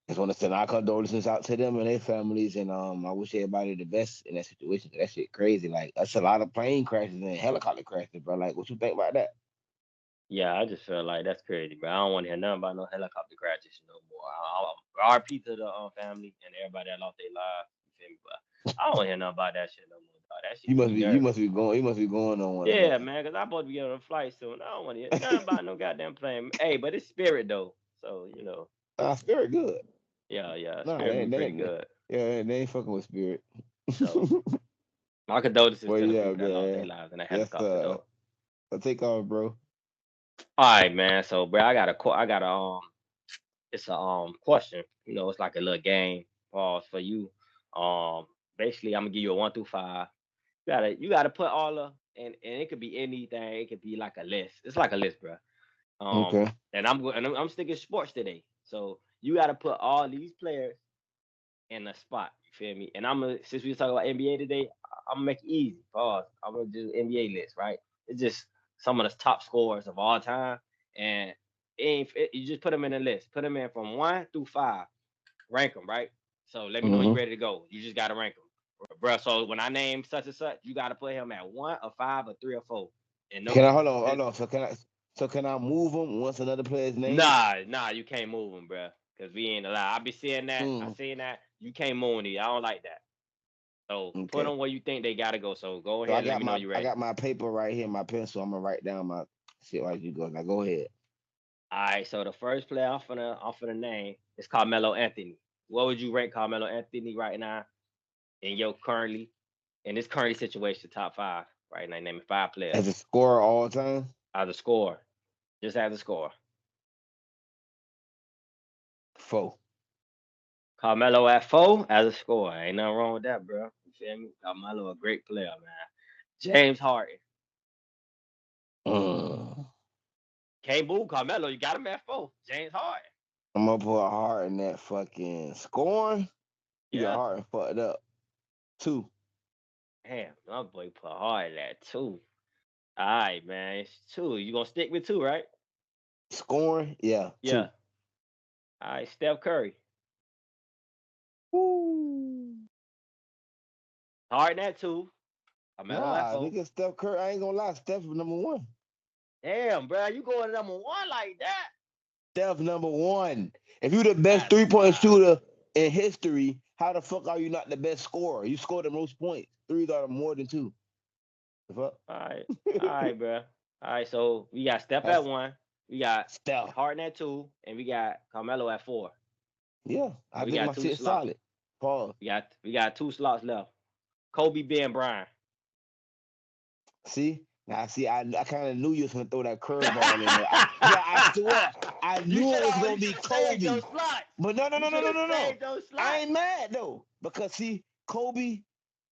just want to send our condolences out to them and their families, and I wish everybody the best in that situation. 'Cause that shit crazy. Like that's a lot of plane crashes and helicopter crashes, bro. Like, what you think about that? Yeah, I just feel like that's crazy, bro. I don't want to hear nothing about no helicopter crashes no more. RP to the family and everybody that lost their lives. You feel me? But I don't want to hear nothing about that shit no more, dog. That shit get me nervous. You must be going on one of Yeah, them. man, because I'm about to be on a flight soon. I don't want to hear nothing about no goddamn plane. Hey, but it's Spirit, though. So, Spirit good. yeah, Nah, Spirit be pretty they good. yeah, they ain't fucking with Spirit. So, my condolences Well, to the yeah, people that lost their man. lives in a Yes, helicopter, though. I'll take off, bro. All right, man. So, bro, I got a, it's a question. It's like a little game pause for you. Um, Basically, I'm gonna give you a 1 through 5. You gotta put all the and it could be anything. It could be like a list. It's like a list, bro. Okay. And I'm sticking sports today. So you gotta put all these players in the spot. You feel me? And since we talking about NBA today, I'm gonna make it easy. Pause. I'm gonna do NBA list, right? It's just some of the top scorers of all time, and you just put them in a list. Put them in from 1 through 5. Rank them, right? So let me know when you're ready to go. You just gotta rank them, bro. So when I name such and such, you gotta put him at 1 or 5 or 3 or 4. And no, Can I hold on? So can I move them once another player's name? Nah, you can't move him, bro. Cause we ain't allowed. I be seeing that. I seen that. You can't move these. I don't like that. So put them where you think they gotta go. So go ahead. Let me know you ready. I got my paper right here, my pencil. I'm gonna write down my shit while you go. Now go ahead. All right. So the first player I'm finna name is Carmelo Anthony. What would you rank Carmelo Anthony right now in this current situation, top 5 right now? Name 5 players. As a scorer all time? As a scorer. Just as a scorer. 4. Carmelo at 4 as a scorer. Ain't nothing wrong with that, bro. You feel me? Carmelo a great player, man. James Harden. Can't move Carmelo. You got him at 4. James Harden. I'm gonna put Harden that fucking scoring. Yeah, Harden fucked up. 2. Damn, my boy put Harden at 2. All right, man. It's 2. You gonna stick with 2, right? Scoring? Yeah. 2. All right, Steph Curry. Woo. Harden at 2. Carmelo at 4. Nigga, Steph Curry. I ain't gonna lie. Steph number 1. Damn, bro, you going to number 1 like that? Steph number 1. If you the best 3-point shooter in history, how the fuck are you not the best scorer? You scored the most points. 3 are more than 2. The fuck? All right, bro. All right, so we got Steph at 1. We got Steph Harden at 2, and we got Carmelo at 4. Yeah, I think my shit's solid. Pause. We got 2 slots left. Kobe, Ben, Bryant. See? Now, I kind of knew you was going to throw that curveball in there. I swear, I knew it was going to be Kobe. But no. I ain't mad, though. Because, see, Kobe,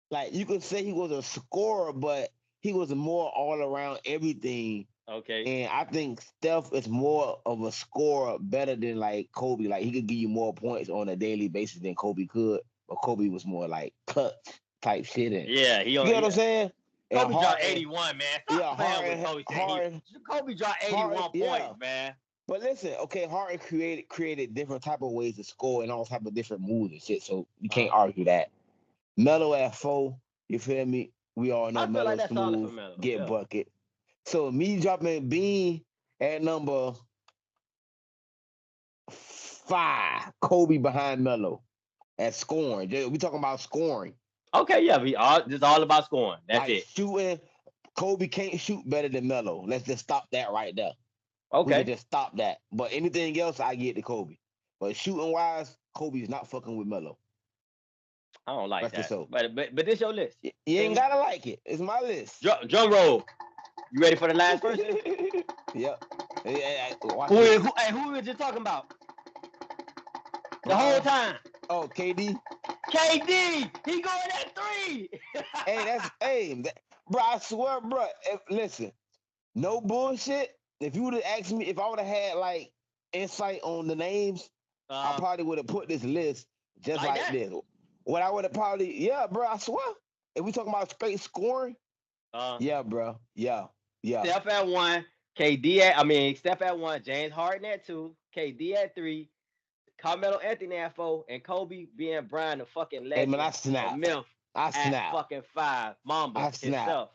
like, you could say he was a scorer, but he was more all around everything. Okay. And I think Steph is more of a scorer, better than, like, Kobe. Like, he could give you more points on a daily basis than Kobe could. But Kobe was more, like, clutch type shit. You know what I'm saying? Kobe dropped 81, man. Stop playing with Kobe. Kobe dropped 81 points, man. But listen, okay, Harden created different type of ways to score and all type of different moves and shit, so you can't argue that. Melo at 4, you feel me? We all know Melo's smooth, get bucket. So me dropping Bean at number 5, Kobe behind Melo at scoring. We talking about scoring. Okay, yeah, it's all about scoring. That's like it. Shooting, Kobe can't shoot better than Melo. Let's just stop that right there. Okay. We can just stop that. But anything else, I get to Kobe. But shooting wise, Kobe's not fucking with Melo. I don't like that. But this your list. You ain't gotta like it. It's my list. Drum roll. You ready for the last person? Yep. Who we just talking about? The whole time. Oh, KD. KD, he going at 3. Bro, I swear, bro. Listen, no bullshit. If you would have asked me, if I would have had like insight on the names, I probably would have put this list just like this. What I would have probably, bro, I swear. If we talking about straight scoring, yeah, bro, yeah. Steph at 1, Steph at 1, James Harden at 2, KD at 3. Carmelo Anthony at 4, and Kobe being Bryant, the fucking legend. Hey, man, I snapped. MILF at fucking 5. Mamba I snapped. himself.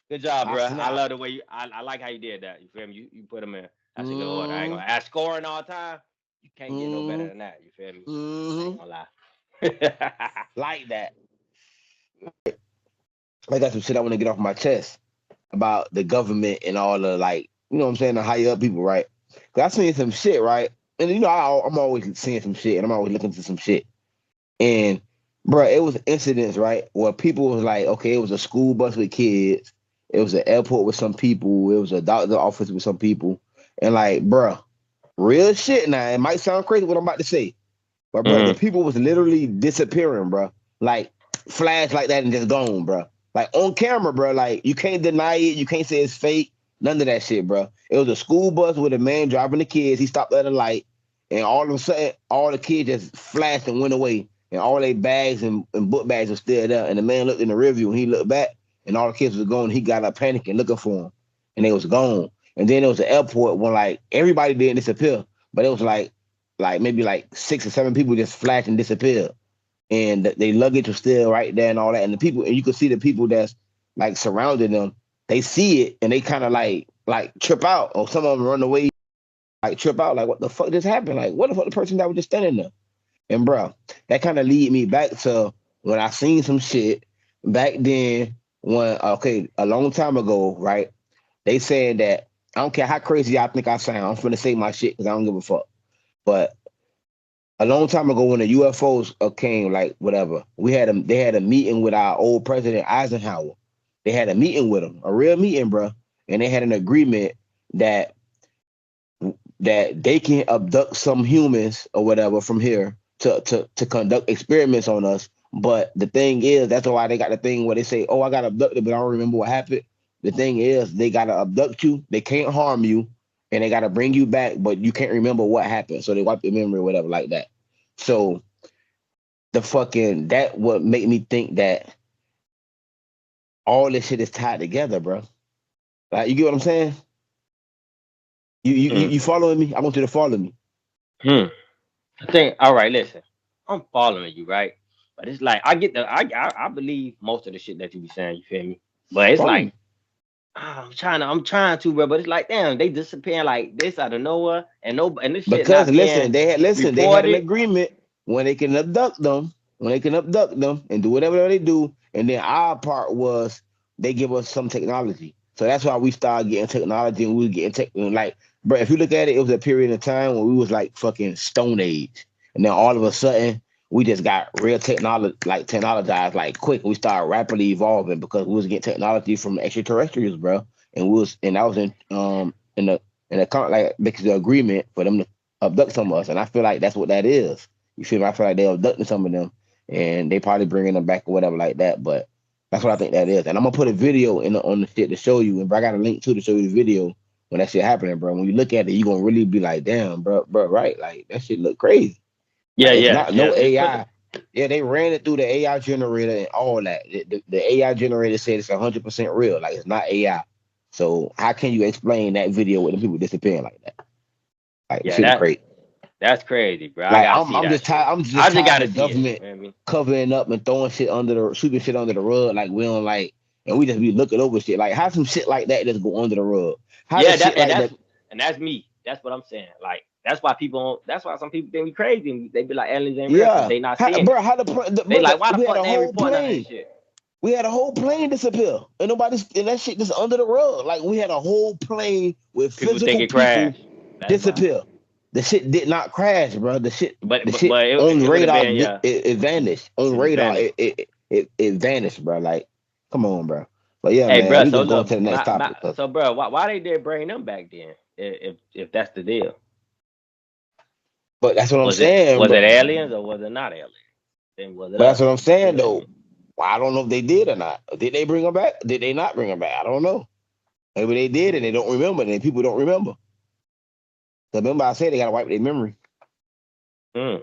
Good job, bro. I love the way I like how you did that. You feel me? You put him in. That's a good order. I ain't gonna ask scoring all the time. You can't get no better than that. You feel me? I ain't gonna lie. Like that. I got some shit I want to get off my chest about the government and all the, like, you know what I'm saying, the higher up people, right? Because I seen some shit, right? And, you know, I'm always seeing some shit, and I'm always looking for some shit. And, bro, it was incidents, right, where people was like, okay, it was a school bus with kids. It was an airport with some people. It was a doctor's office with some people. And, like, bro, real shit now. It might sound crazy what I'm about to say. But, bro, the people was literally disappearing, bro. Like, flash like that and just gone, bro. Like, on camera, bro. Like, you can't deny it. You can't say it's fake. None of that shit, bro. It was a school bus with a man driving the kids. He stopped at a light, and all of a sudden, all the kids just flashed and went away. and all their bags and book bags were still there. And the man looked in the rearview and he looked back and all the kids was gone. He got up panicking looking for them and they was gone. And then there was an airport when like everybody didn't disappear, but it was like maybe like 6 or 7 people just flashed and disappeared. And they luggage was still right there and all that. And the people, and you could see the people that's like surrounding them, they see it and they kind of like trip out, or some of them run away, like trip out, like what the fuck just happened? Like what the fuck the person that was just standing there? And bro, that kind of lead me back to when I seen some shit back then when, okay, a long time ago, right? They said that, I don't care how crazy I think I sound, I'm finna say my shit because I don't give a fuck. But a long time ago when the UFOs came, like whatever, they had a meeting with our old president Eisenhower. They had a meeting with him, a real meeting, bro. And they had an agreement that they can abduct some humans or whatever from here to conduct experiments on us. But the thing is, that's why they got the thing where they say, oh, I got abducted, but I don't remember what happened. The thing is, they got to abduct you. They can't harm you. And they got to bring you back, but you can't remember what happened. So they wipe your memory or whatever like that. So that would make me think that all this shit is tied together, bro. Like, you get what I'm saying? You following me? I want you to follow me. I think, all right, listen, I'm following you, right? But it's like, I believe most of the shit that you be saying, you feel me? But it's like, I'm trying to, bro. But it's like, damn, they disappearing like this out of nowhere, and this shit. Because they had an agreement when they can abduct them, and do whatever they do, and then our part was they give us some technology. So that's why we started getting technology, and we was getting like, bro. If you look at it, it was a period of time when we was like fucking Stone Age, and then all of a sudden we just got real technologized like quick. We started rapidly evolving because we was getting technology from extraterrestrials, bro. And that was in the like because the agreement for them to abduct some of us, and I feel like that's what that is. You feel me? I feel like they're abducting some of them, and they probably bringing them back or whatever like that. But that's what I think that is. And I'm gonna put a video on the shit to show you, and bro, I got a link to show you the video when that shit happening, bro. When you look at it, you gonna really be like, damn, bro, right? Like that shit look crazy. Yeah, like, yeah. No AI. Yeah, they ran it through the AI generator and all that. The AI generator said it's 100% real. Like it's not AI. So how can you explain that video with the people disappearing like that? Like shit crazy. That's crazy, bro. Like, I'm just tired of the government covering up and throwing shit sweeping shit under the rug. Like we don't like, and we just be looking over shit. Like how some shit like that just go under the rug? And that's me. That's what I'm saying. Like that's why some people think we crazy. And they be like aliens ain't real. They not seeing. Bro, they like why the fuck they ain't reporting that shit? We had a whole plane disappear, and that shit just under the rug. Like we had a whole plane with physical people disappear. The shit did not crash, bro. The shit on radar, it vanished. On radar, it vanished, bro. Like, come on, bro. But yeah, hey, man, bro, we gonna go to the next topic. So, bro, why they did bring them back then? If that's the deal. But that's what I'm saying. Was it aliens or was it not aliens? That's what I'm saying, though. Well, I don't know if they did or not. Did they bring them back? Did they not bring them back? I don't know. Maybe they did and they don't remember, and people don't remember. So remember, I said they gotta wipe their memory. I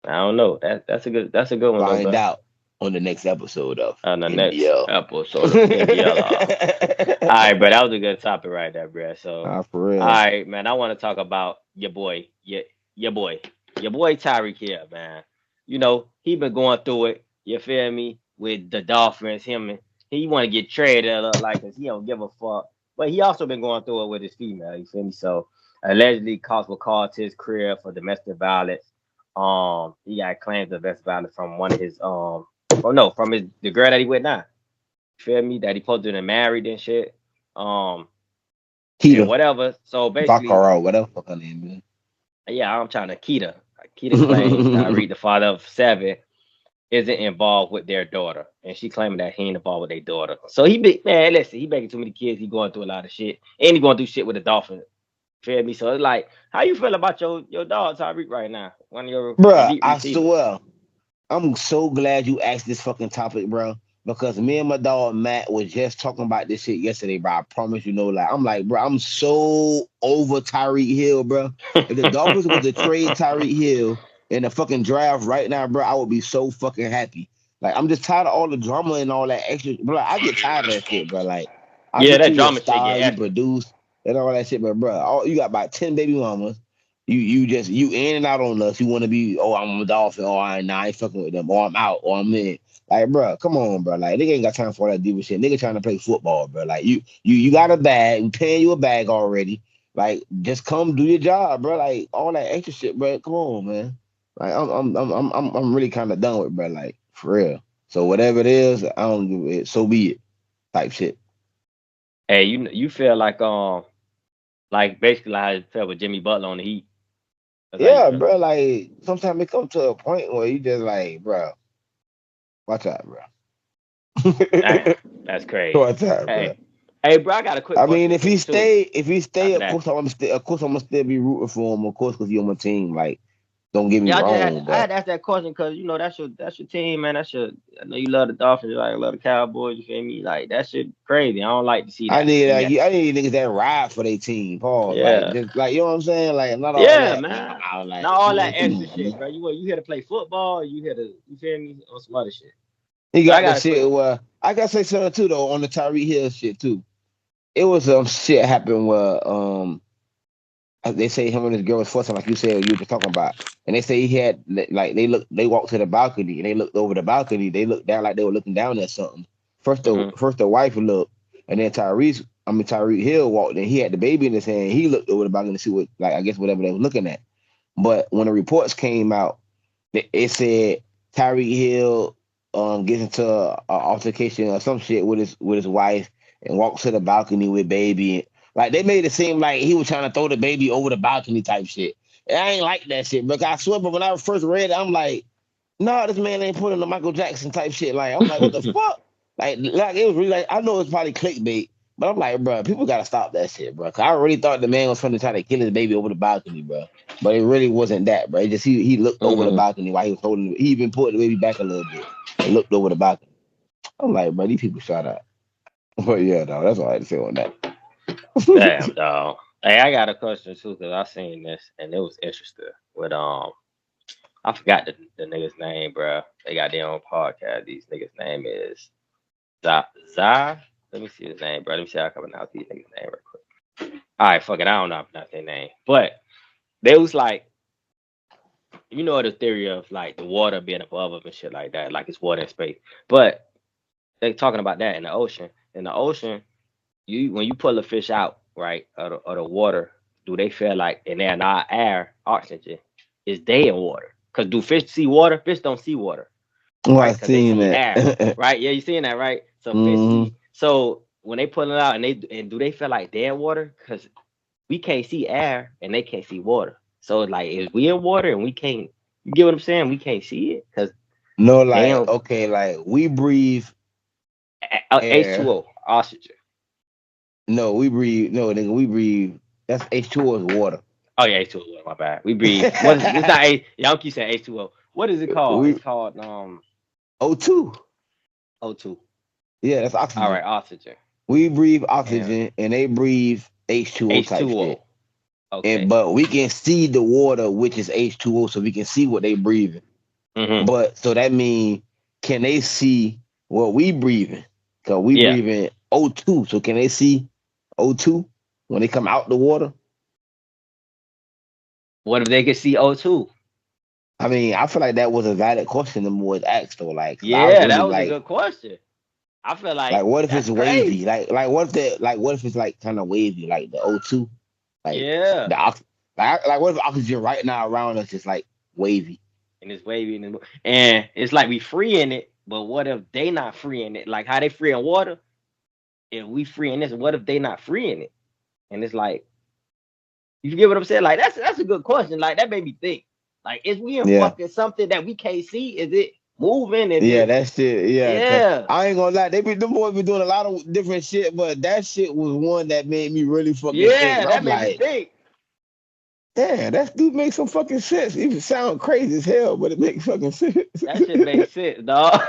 don't know. That's a good one. Find out on the next episode of episode of NBL. All right, bro. That was a good topic right there, bro. So for real. All right, man. I want to talk about your boy Tyreek Hill, man. You know, he been going through it. You feel me? With the Dolphins, he want to get traded up like this. He don't give a fuck. But he also been going through it with his female. You feel me? So allegedly cops were called to his crib for domestic violence. He got claims of domestic violence from one of his from the girl that he with now. You feel me? That he supposed to be married and shit. Keita. Whatever. So basically, whatever fuck her name is. Yeah, I'm trying to Keita. Keita claims Tyreek, the father of 7, isn't involved with their daughter, and she claiming that he ain't involved with their daughter. So he making too many kids. He going through a lot of shit, and he going through shit with the Dolphins. Feel me? So it's like, how you feel about your dog Tyreek right now? One of your I swear, I'm so glad you asked this fucking topic, bro. Because me and my dog Matt was just talking about this shit yesterday, bro. I promise you, I'm like, bro, I'm so over Tyreek Hill, bro. If the Dolphins was to trade Tyreek Hill, in the fucking draft right now, bro, I would be so fucking happy. Like, I'm just tired of all the drama and all that extra. Bro, I get tired of that shit, bro. Like, I Yeah, get that you a drama shit star, get you extra. produce, and all that shit, but bro, you got about 10 baby mamas. You in and out on us. You want to be, oh, I'm a Dolphin, oh, I ain't fucking with them, or I'm out, or I'm in. Like, bro, come on, bro. Like, nigga ain't got time for all that diva shit. Nigga trying to play football, bro. Like, you got a bag, we paying you a bag already. Like, just come do your job, bro. Like, all that extra shit, bro. Come on, man. Like, I'm really kind of done with, bro. Like, for real. So whatever it is, I don't give it. So be it. Type shit. Hey, you feel like basically like how it felt with Jimmy Butler on the Heat. That's how you Yeah, feel. bro. Like, sometimes it come to a point where you just like, bro, watch out, bro. Damn, that's crazy. Watch out, bro. Hey, bro, I got a quick I mean, question for you too. if he stay, After that, of course, I'm gonna still be rooting for him, of course, because he's on my team. Like, don't get me yeah, wrong, I had but to ask that question because that's your team, man. I know you love the Dolphins, like I love the Cowboys. You feel me? Like that shit crazy. I don't like to see that. See that? I need niggas that ride for their team. Pause. Like, Yeah, just like you know what I'm saying. Like, not all yeah, that. Man, I'm man. out. Like, Not all that man, come extra on, shit, man. bro. You here to play football? You here to you feel me on some other shit? He But I got the got a quick. shit. Well, I gotta say something too though on the Tyreek Hill shit too. It was some shit happened where they say him and his girl was fussing like you said you were just talking about, and they say he had like they walked to the balcony and they looked over the balcony. They looked down like they were looking down at something. Mm-hmm. First the wife looked, and then Tyreek Hill walked and he had the baby in his hand. He looked over the balcony to see what like I guess whatever they were looking at. But when the reports came out, it said Tyreek Hill gets into a altercation or some shit with his wife and walks to the balcony with baby. Like they made it seem like he was trying to throw the baby over the balcony type shit. And I ain't like that shit, but I swear, but when I first read it, I'm like, no, this man ain't putting the Michael Jackson type shit. Like I'm like, what the fuck? Like it was really like I know it's probably clickbait, but I'm like, bro, people gotta stop that shit, bro. Cause I really thought the man was trying to try to kill his baby over the balcony, bro. But it really wasn't that, bro. It just he looked over the Mm-hmm. balcony while he was holding it. He even pulled the baby back a little bit and looked over the balcony. I'm like, bro, these people shot out. But yeah, dog, that's all I had to say on that. Damn, dog. Hey, I got a question too because I seen this and it was interesting. With I forgot the nigga's name, bro. They got their own podcast. These niggas' name is Zai. Let me see his name, bro. Let me see how I can pronounce these niggas' name real quick. All right, fuck it. I don't know how to pronounce their name, but they was like, you know, the theory of like the water being above them and shit like that, like it's water in space. But they talking about that in the ocean. In the ocean, you when you pull a fish out, right, of the water, do they feel like and they're not air, oxygen, is they in water? Cause do fish see water? Fish don't see water, Oh, I right? Cause they seen see that. air, right? Yeah, you seeing that, right? So fish hmm see. So when they pull it out and do they feel like they're in water? Cause we can't see air and they can't see water. So it's like if we in water and we can't, you get what I'm saying? We can't see it because No, they like don't okay, like we breathe air. H2O, oxygen. No, we breathe. No, nigga, we breathe. That's H2O is water. Oh yeah, H2O. My bad. We breathe. What is it's not A? Y'all keep saying H2O. What is it called? we It's called O2. O2. Yeah, that's All oxygen. right, oxygen We breathe and oxygen and they breathe H2O type shit. H2O. And Okay. but we can see the water, which is H2O, so we can see what they breathing. Mhm. But so that means can they see what we breathing? Cause we Yeah. breathing O2. So can they see O2 when they come out the water? What if they could see O2? I mean, I feel like that was a valid question the more it's asked though. Like, cause I was Yeah, that really was a good question. I feel like, like what if that's it's wavy? crazy. What if it's like kind of wavy, like the O2, like Yeah. the like what if oxygen right now around us is like wavy? And it's wavy and it's like we free in it, but what if they not free in it? Like how they free in water? If we free in this, what if they not free in it? And it's like you get what I'm saying? Like that's a good question. Like that made me think. Like is we in Yeah. fucking something that we can't see? Is it moving? Is Yeah, it that shit. Yeah, cause yeah. I ain't gonna lie, them boys be doing a lot of different shit, but that shit was one that made me really fucking think. Yeah, I'm that made me like, think. damn, that dude makes some fucking sense. It sound crazy as hell, but it makes fucking sense. That shit makes sense, dog.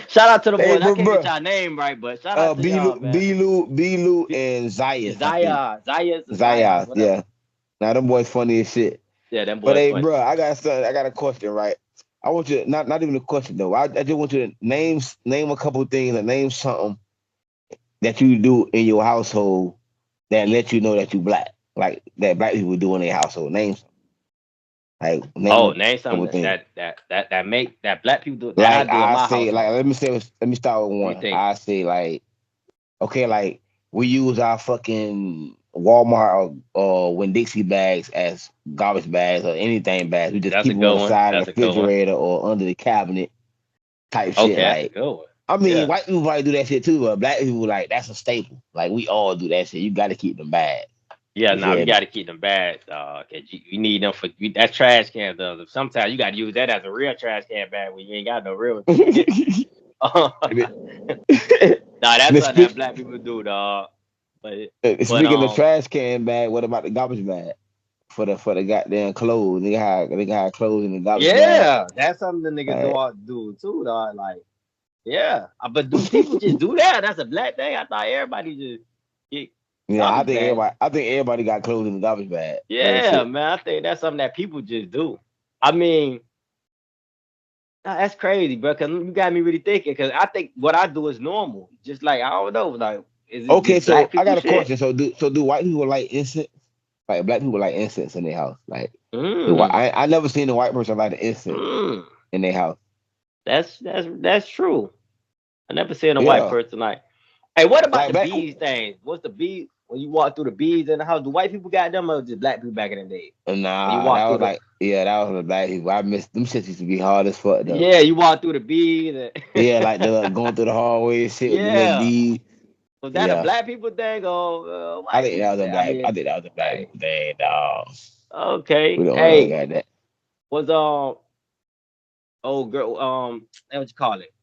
Shout out to the Hey, boys. I bro, can't get bro. y'all name right, but shout out to y'all, man. Belu, and Zayas, I think. Zaya, Zayas, whatever. yeah. Now them boys funny as shit. Yeah, them But boys hey, funny. bro, I got a question, right? I want you to, not even a question though. I just want you to name a couple things and name something that you do in your household that let you know that you black, like that black people do in their household. Name something. Like name Oh, a name couple something things. that make that black people do that I Like do in I my say, like household. let me start with Let me one. think. I say like, okay, like we use our fucking Walmart or Winn Dixie bags as garbage bags or anything bags. We just That's keep a them on good the one. side of That's the a good one. refrigerator or under the cabinet type shit. Okay, that's a Like, good one. I mean, Yeah. white people probably do that shit too, but black people like that's a staple. Like we all do that shit. You got to keep them bags. Yeah, You nah, we feel me? got to keep them bags, 'cause you need them for that trash can. Sometimes you got to use that as a real trash can bag when you ain't got no real one to forget. nah, that's And something that speak, black people do, dog. But but speaking of trash can bag, what about the garbage bag for the goddamn clothes? They got clothes in the garbage bag. yeah, that's something the niggas Like, do too, dog. Like, yeah, but do people just do that? That's a black thing. I thought everybody just get yeah, I garbage think bags. everybody got clothes in the garbage bag. Real Yeah, shit. man, I think that's something that people just do. I mean, nah, that's crazy, bro. Cause you got me really thinking. Cause I think what I do is normal. Just like I don't know, like is it Okay, just black so I people got a shit? question. So do white people like incense? Like black people like incense in their house? Like Mm, I never seen a white person like the incense mm. in their house. That's true. I never seen a white Yeah, person like. Hey, what about like the back. bees thing? What's the bee when you walk through the bees in the house? Do white people got them or just black people back in the day? When you Nah, walk that through was the like that was the black people. I miss them shits used to be hard as fuck though. yeah, you walk through the bees. Yeah, like the going through the hallway and shit with the little Yeah, bees. was that a Yeah, black people thing or I white think that people was a thing? I black. mean, I think that was a black hey, people thing, dog. We okay. don't really Hey, got that. was old girl what you call it?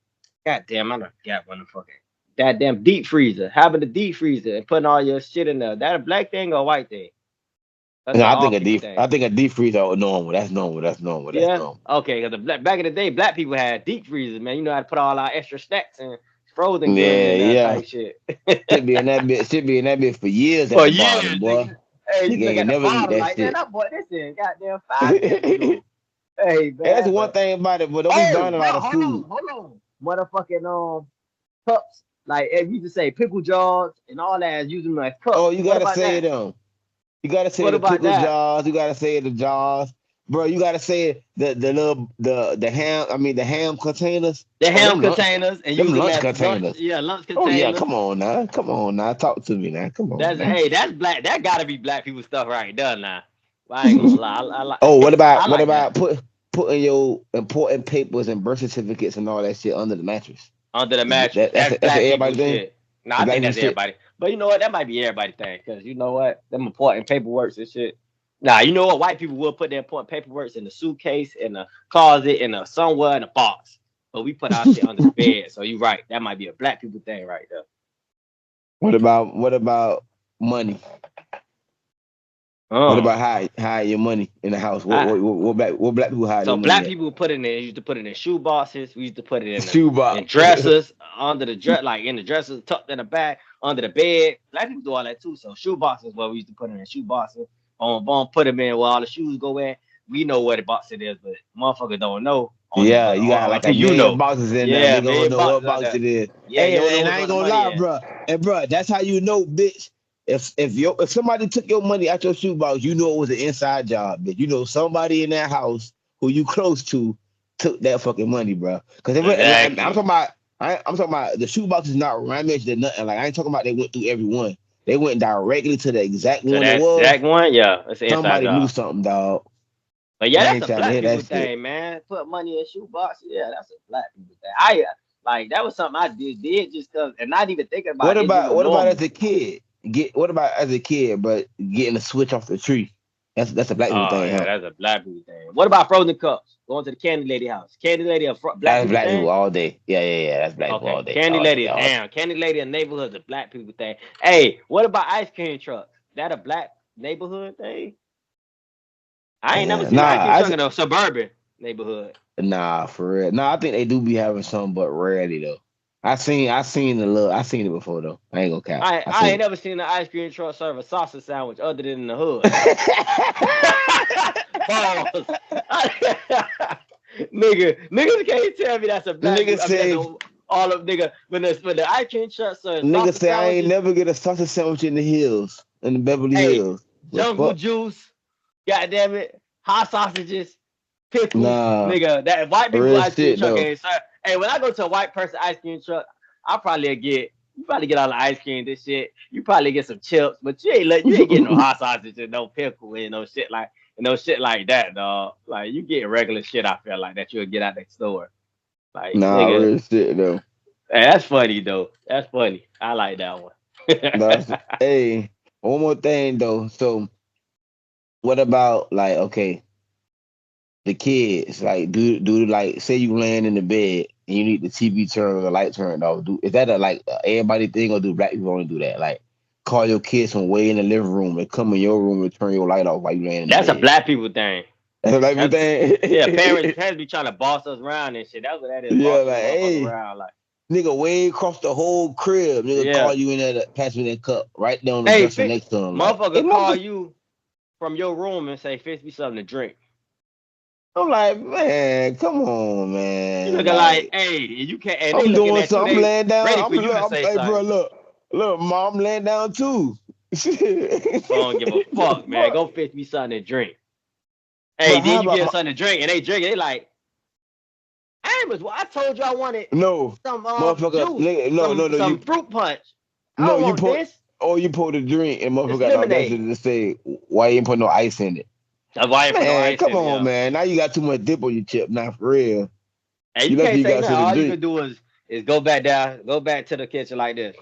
God damn, I don't got one fucking goddamn deep freezer. Having a deep freezer and putting all your shit in there. That a black thing or a white thing? That's No, an all people thing. I think a deep freeze are normal. That's normal. That's normal. That's Yeah. normal. Okay, because back in the day, black people had deep freezers, man. You know how to put all our extra snacks and frozen goods Yeah, in there yeah. type shit. Should be in that bit for years at For the years, bottom, boy. nigga. Hey, you Nigga look ain't at the never eat bottom that like, man, shit. I bought this in goddamn 5 years ago. Hey, That's man, one but thing about it, but don't be oh, buying a bro, lot of food. hold on. Motherfucking cups. Like if you just say pickle jars and all that, use them as Oh, cups. you What gotta about say that? them. You gotta say What the about pickle that? jars. You gotta say the jars, bro. You gotta say the little the ham. I mean the ham containers. The Oh, ham containers and them use them lunch as lunch. containers. Yeah, lunch Oh yeah, containers. come on now, come on now. Talk to me now. Come on That's now. hey, that's black. That gotta be black people stuff right there now. I ain't gonna lie. I Oh, what like I about like that. putting your important papers and birth certificates and all that shit under the mattress? Under the mattress. That's That's a black people everybody thing. shit. Nah, The I black think people that's shit. everybody. But you know what? That might be everybody thing. Cause you know what? Them important paperworks and shit. Nah, you know what? White people will put their important paperworks in the suitcase, in the closet, in a somewhere in a box. But we put our shit under the bed. So you right. That might be a black people thing right there. What about money? What Oh. about hide your money in the house? What I, what what, what black people hide So their money black at? people put it in. Used to put it in shoe boxes. We used to put it The in shoebox. dressers, under the dress, like in the dressers, tucked in the back, under the bed. Black people do all that too. So shoe boxes, where we used to put it in shoe boxes. Put them in where all the shoes go in. We know what the box it is, but motherfuckers don't know Yeah, you got like a until you million know. boxes in there. Yeah, They gonna million know what boxes out box there. it is. Yeah, you don't Hey, know and what's I where ain't the gonna money lie, at. bro. And bro, that's how you know, bitch. If somebody took your money out your shoebox, you know it was an inside job, bitch. You know somebody in that house who you close to took that fucking money, bro. Because I'm talking Exactly. about, I'm talking about the shoebox is not rummaged or nothing. Like I ain't talking about they went through every one. They went directly to the exact So one it that was. exact one, yeah, it's an inside Somebody knew job. something, dog. But And yeah, I that's ain't a trying to black hear people that shit. thing, man. Put money in shoe boxes. Yeah, that's a black people thing. I like that was something I did just cause, and not even thinking about it. It was What about normal. as a kid? What about as a kid, but getting a switch off the tree? That's a black people Oh thing, yeah, huh? that's a black people thing. What about frozen cups? Going to the candy lady house. Candy lady a black That's people black people thing. all day. Yeah. That's black people all Okay, day, candy all day, lady, all day. damn, candy lady in neighborhoods a black people thing. Hey, what about ice cream trucks? That a black neighborhood thing? I ain't never Yeah, seen an ice cream I truck in a suburban neighborhood. nah for real. Nah, I think they do be having some, but rarely though. I seen it before though. I ain't gonna cap. I ain't never seen an ice cream truck serve a sausage sandwich other than in the hood. Pause. Niggas can't tell me that's a black. Nigga say all of nigga when the ice cream truck serves. Nigga say I ain't never get a sausage sandwich in the hills, in the Beverly Hills. Jungle juice, goddamn it, hot sausages, pickles, nigga. That white people ice cream truck ain't serve. Hey, when I go to a white person ice cream truck, you probably get all the ice cream, this shit. You probably get some chips, but you ain't getting no hot sausage and no pickle and no shit like that, dog. Like you get regular shit. I feel like that you'll get out the store. Like nigga, real shit though. Hey, that's funny though. That's funny. I like that one. Hey, one more thing though. So, what about like the kids? Like, do like say you laying in the bed and you need the TV turned or the light turned off? Is that everybody thing, or do black people only do that? Like, call your kids from way in the living room and come in your room and turn your light off while you laying in the bed? That's a black people thing. That's a black people thing. Yeah, parents be trying to boss us around and shit. That's what that is. Yeah, like hey, around, like. Nigga, way across the whole crib. Nigga, call you in there to pass me that cup right down the dresser next to him. Motherfucker call you from your room and say, "Fix me something to drink." I'm like, man, come on, man. You looking like, hey, you can't. And I'm doing something. I'm laying down. Hey, bro, look, mom, I'm laying down too. I don't give a fuck, man. Go fix me something to drink. Hey, then you get something to drink, and they drink it. They like. I told you I wanted some motherfucker, juice, some fruit punch. You pour the drink and motherfucker got the audacity to say, why you ain't put no ice in it? That's why you put no ice in it. Come on, man. Now you got too much dip on your chip. Not for real. Hey, you can't say that. All you can do is go back to the kitchen like this.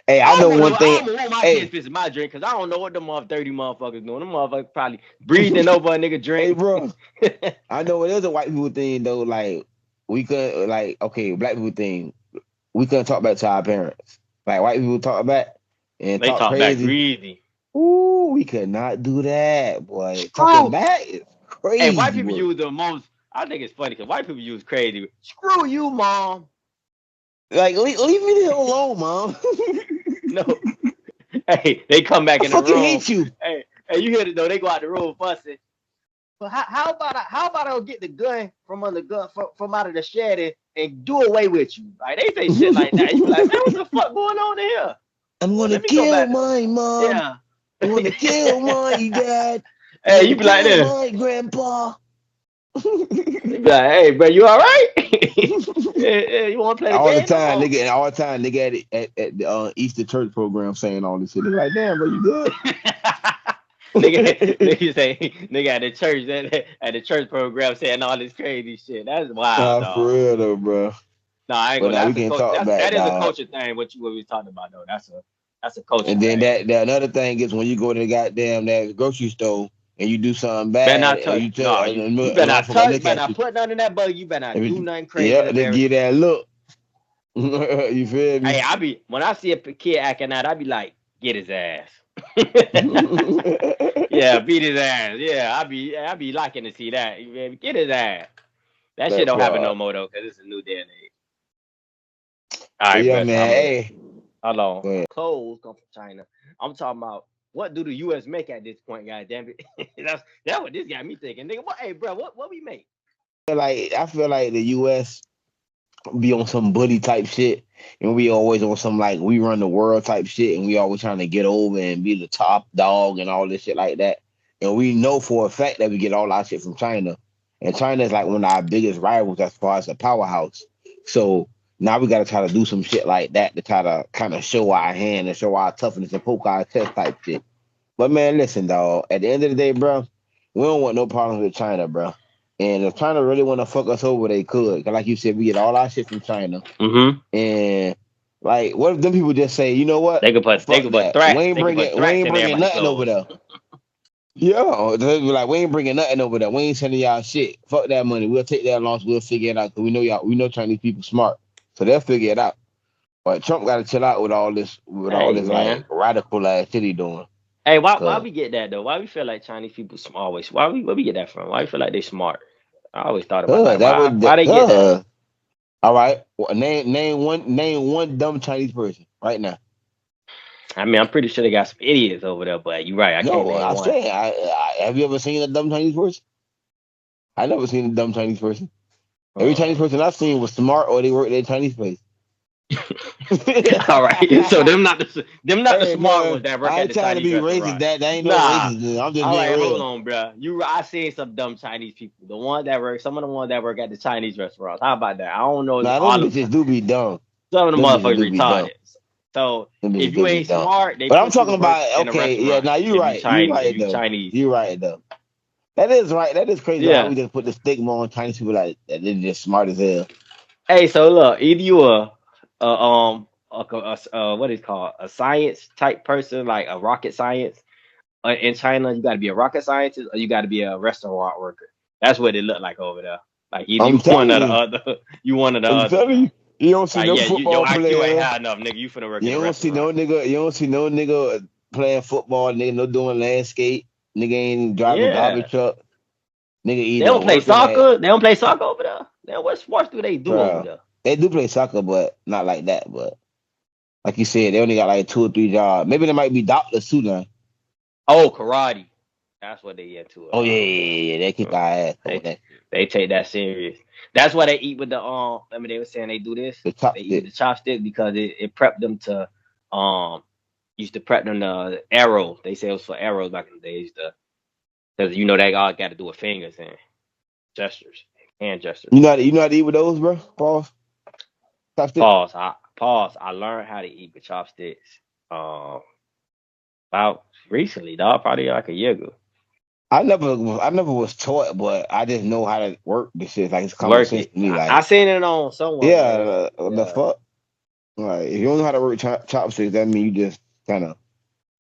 Hey, I know one thing. I don't want my kids fixing my drink because I don't know what them 30 motherfuckers doing. Them motherfuckers probably breathing over a nigga drink. Hey, bro. I know it is a white people thing though. Like we could, black people thing. We couldn't talk back to our parents. Like white people talk back and they talk crazy. Back greedy. Ooh, we could not do that, boy. Talking back is crazy. Hey, white people use the most. I think it's funny because white people use crazy. Screw you, mom. Like, leave me the hell alone, mom. No. Hey, they come back in the room. I fucking hate you. Hey, you hear it though? They go out the room fussing. But how about I get the gun from out of the shed and do away with you? Like they say shit like that. You like, man, what the fuck going on here? I'm gonna kill my mom. Yeah. I'm gonna kill my dad. Hey, you be like this. My grandpa. You be like, hey, bro, you all right? You want to play the all game? The time, nigga, all the time, nigga at the Easter church program saying all this shit. They're like, damn, bro, you good? nigga at the church program saying all this crazy shit. That's wild, dog. For real though, bro. No, I ain't gonna. That is a culture thing. What we talking about though? That's a culture. And then that another thing is when you go to the goddamn that grocery store and you do something bad. Better not touch. You better not touch. Better not put nothing in that bug. You better not do nothing crazy. Yeah, they give that look. You feel me? Hey, when I see a kid acting out, I be like, get his ass. Yeah, beat his ass. Yeah, I be liking to see that. Get his ass. That shit don't happen no more though, because it's a new day and age. All right, yeah, man. Hey, hold on. Clothes come from China. I'm talking about what do the U.S. make at this point, God damn it. That's what this got me thinking, nigga. Hey, bro, what we make? I feel like the U.S. be on some bully type shit, and we always on some like we run the world type shit, and we always trying to get over and be the top dog and all this shit like that. And we know for a fact that we get all our shit from China, and China is like one of our biggest rivals as far as a powerhouse. So now we got to try to do some shit like that to try to kind of show our hand and show our toughness and poke our chest type shit. But man, listen, dog. At the end of the day, bro, we don't want no problems with China, bro. And if China really want to fuck us over, they could. Cause like you said, we get all our shit from China. Mm-hmm. And like, what if them people just say, you know what? They could put threats. We ain't bringing nothing over there. Yeah, they be like, we ain't bringing nothing over there. We ain't sending y'all shit. Fuck that money. We'll take that loss. We'll figure it out. Cause we know Chinese people smart, so they'll figure it out. But Trump got to chill out with all this, like radical ass shit he doing. Hey, why we get that though? Why we feel like Chinese people always? Where we get that from? Why we feel like they smart? I always thought about that. Why they get that? All right. Well, name one dumb Chinese person right now. I mean, I'm pretty sure they got some idiots over there, but you're right. I can't No, name I one. say, have you ever seen a dumb Chinese person? I never seen a dumb Chinese person. Every Chinese Uh, person I've seen was smart or they worked at a Chinese place. all right. So them not the Hey smart man, ones that work I at ain't the trying to Chinese be racist. restaurant. That ain't no Nah. racist. I'm just All being right, hold real. on, bro. I seen some dumb Chinese people. The ones that work, some of the ones that work at the Chinese restaurants. How about that? I don't know Nah, them all them. bitches do be dumb. Some of the Them bitches motherfuckers do be dumb. retarded. So Them if bitches you do be ain't dumb. smart, they But I'm put you to talking work about in a okay, yeah. restaurant. Now you right. You If right you though. Chinese. You right though. That is right. That is crazy how Yeah. we just put the stigma on Chinese people like that. They're just smart as hell. Hey, so look, either you what is it called a science type person, like a rocket science. In China, you got to be a rocket scientist or you got to be a restaurant worker. That's what it look like over there. Like either I'm you one telling or the you. other. You one or the I'm other. telling you. You don't see Like no yeah, your football IQ ain't player. high enough, nigga. You finna work You in a don't see restaurant. no nigga. You don't see no nigga playing football. Nigga no doing landscape. Nigga ain't driving Yeah, garbage truck. Nigga they either don't play working at soccer. They don't play soccer over there. Now, what sports do they do over bro. there? They do play soccer, but not like that. But like you said, they only got like 2 or 3 jobs. Maybe they might be doctors too now. Oh, karate. That's what they into a Oh yeah, lot yeah, over there. yeah, yeah. They kick our ass over They that. they take that serious. That's why they eat with the I mean, they were saying they do this. The They eat with the chopsticks. chopstick because it prepped them to um used to prep them to arrow. They say it was for arrows back in the days. Because they all got to do with fingers and gestures, hand gestures. You know how to eat with those, bro? Pause. Chopstick. Pause. I learned how to eat with chopsticks. Um, about recently, dog. Probably like a year ago. I never was taught, but I just know how to work this shit. Like it's common Work sense it. to me. I Like seen it on someone, yeah, bro. the Yeah. fuck. Like if you don't know how to work chopsticks, that means you just kind of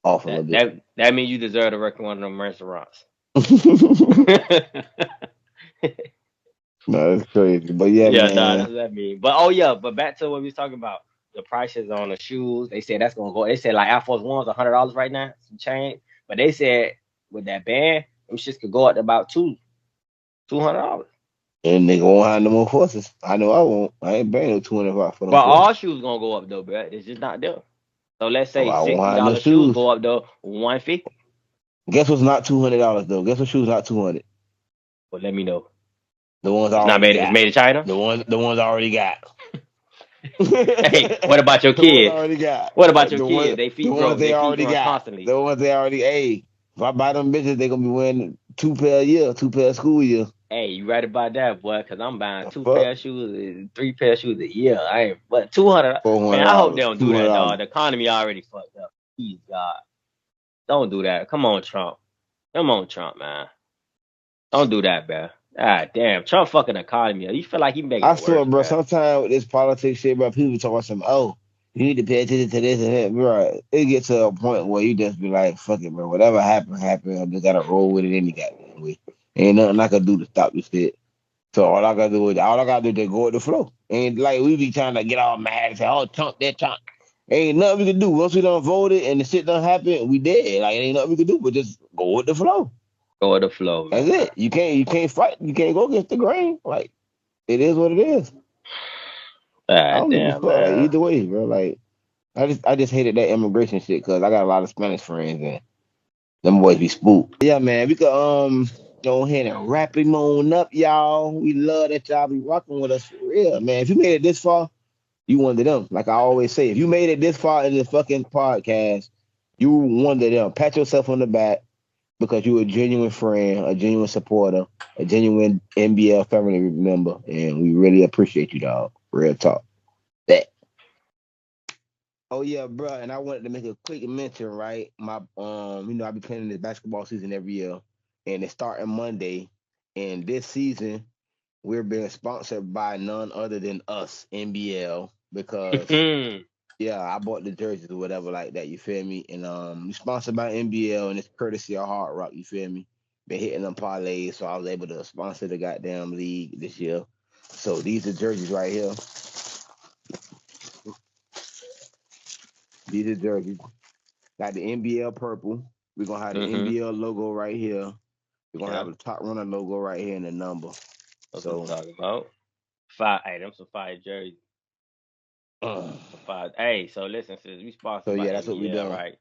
off a little That bit. that that means you deserve to work in one of them restaurants. No, that's crazy. But yeah, Yeah, nah, man. that's what that mean. But oh yeah, but back to what we was talking about. The prices on the shoes. They said that's gonna go. They said like Air Force One's $100 right now, some change. But they said with that band, them shits could go up to about $200. And nigga won't have no more forces. I know I won't. I ain't paying no 200 for them But forces. all shoes gonna go up though, bro. It's just not there. So let's Oh, say I won't sixty have no dollars shoes shoes. go up to 150. Guess what's not $200 though? Guess what shoes not 200? But let me know. The ones I It's not already made. It's got. made in China. The ones I already got. Hey, what about your The ones I kids? already got. What about your The kids? ones They the feet ones grow. they They feet already growing got. constantly. The ones they already if I buy them bitches, they gonna be wearing 2 pair a year, 2 pair of school year. Hey, you right about that, boy? Because I'm buying The two fuck? pair of shoes, 3 pair of shoes a year. I ain't, but 200. Four Man, hundred I hope they dollars. don't Two do hundred that, dog. dollars. The economy already fucked up. Please, God, don't do that. Come on, Trump. Come on, Trump, man. Don't do that, man. Ah, damn. Trump fucking the economy. You feel like he making I it swear, worse, bro, man. sometimes with this politics shit, bro, people talk about some, oh, you need to pay attention to this and that, bro. It gets to a point where you just be like, fuck it, bro. Whatever happened, happened. I just gotta roll with it any goddamn way. Ain't nothing I can do to stop this shit. So all I gotta do is just go with the flow. And like we be trying to get all mad and say, oh, Trump, that Trump. Ain't nothing we can do. Once we done voted and the shit done happen, we dead. Like ain't nothing we can do but just go with the flow. Go with the flow, That's man. it. You can't fight. You can't go against the grain. Like it is what it is. I Ah, don't give a damn, fuck. Like man. either way, bro. Like I just hated that immigration shit because I got a lot of Spanish friends and them boys be spooked. Yeah, man. We could go ahead and wrap him on up, y'all. We love that y'all be rocking with us for real, man. If you made it this far, you one of them. Like I always say, if you made it this far in the fucking podcast, you one of them. Pat yourself on the back because you a genuine friend, a genuine supporter, a genuine NBL family member, and we really appreciate you, dog. Real talk. That. Oh yeah, bro. And I wanted to make a quick mention, right? My I be playing this basketball season every year, and it's starting Monday. And this season, we're being sponsored by none other than us, NBL, because yeah, I bought the jerseys or whatever like that. You feel me? And we sponsored by NBL, and it's courtesy of Hard Rock. You feel me? Been hitting them parlays, so I was able to sponsor the goddamn league this year. So these are jerseys right here. These are jerseys. Got the NBL purple. We're gonna have the Mm-hmm. NBL logo right here. We're gonna Yeah, have the top runner logo right here and the number. that's what I'm So talking about. Fire. Hey, them some fire jerseys. Uh, Some fire. Hey, so listen, since we so sponsored by yeah, that's what we NBL, doing. right?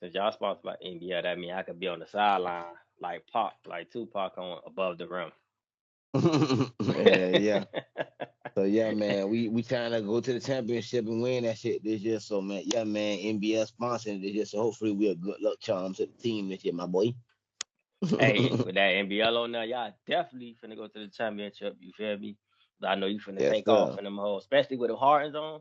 Since y'all sponsored by NBL, that means I could be on the sideline like Pac, like Tupac on above the rim. Yeah. So yeah, man, we trying to go to the championship and win that shit this year. So man, yeah, man, NBL sponsoring this year. So hopefully we're good luck charms to the team this year, my boy. Hey, with that NBL on there, y'all definitely finna go to the championship. You feel me? I know you finna Yes, take off sir. in them hoes, especially with the Hardens on.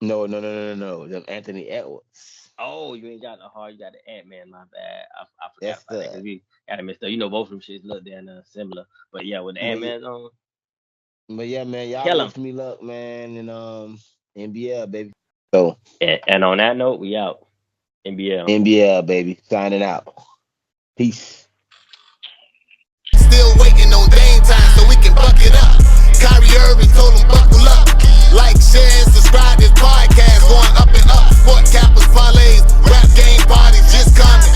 No. Them Anthony Edwards. Oh, you ain't got the hard, you got the Ant Man. My bad. I forgot Yes, about that sir. because we got to mixed up. You know, both of them shits look damn similar. But yeah, with the But Ant Man's on, But yeah, man, y'all kill him. wish me luck, man, and NBL baby. So And on that note, we out. NBL. NBL baby, signing out. Peace. Still waiting on game time so we can buck it up. Kyrie Irving told him buckle up. Like, share, and subscribe this podcast. Going up and up. Sport cappers, parlays, rap game parties just coming.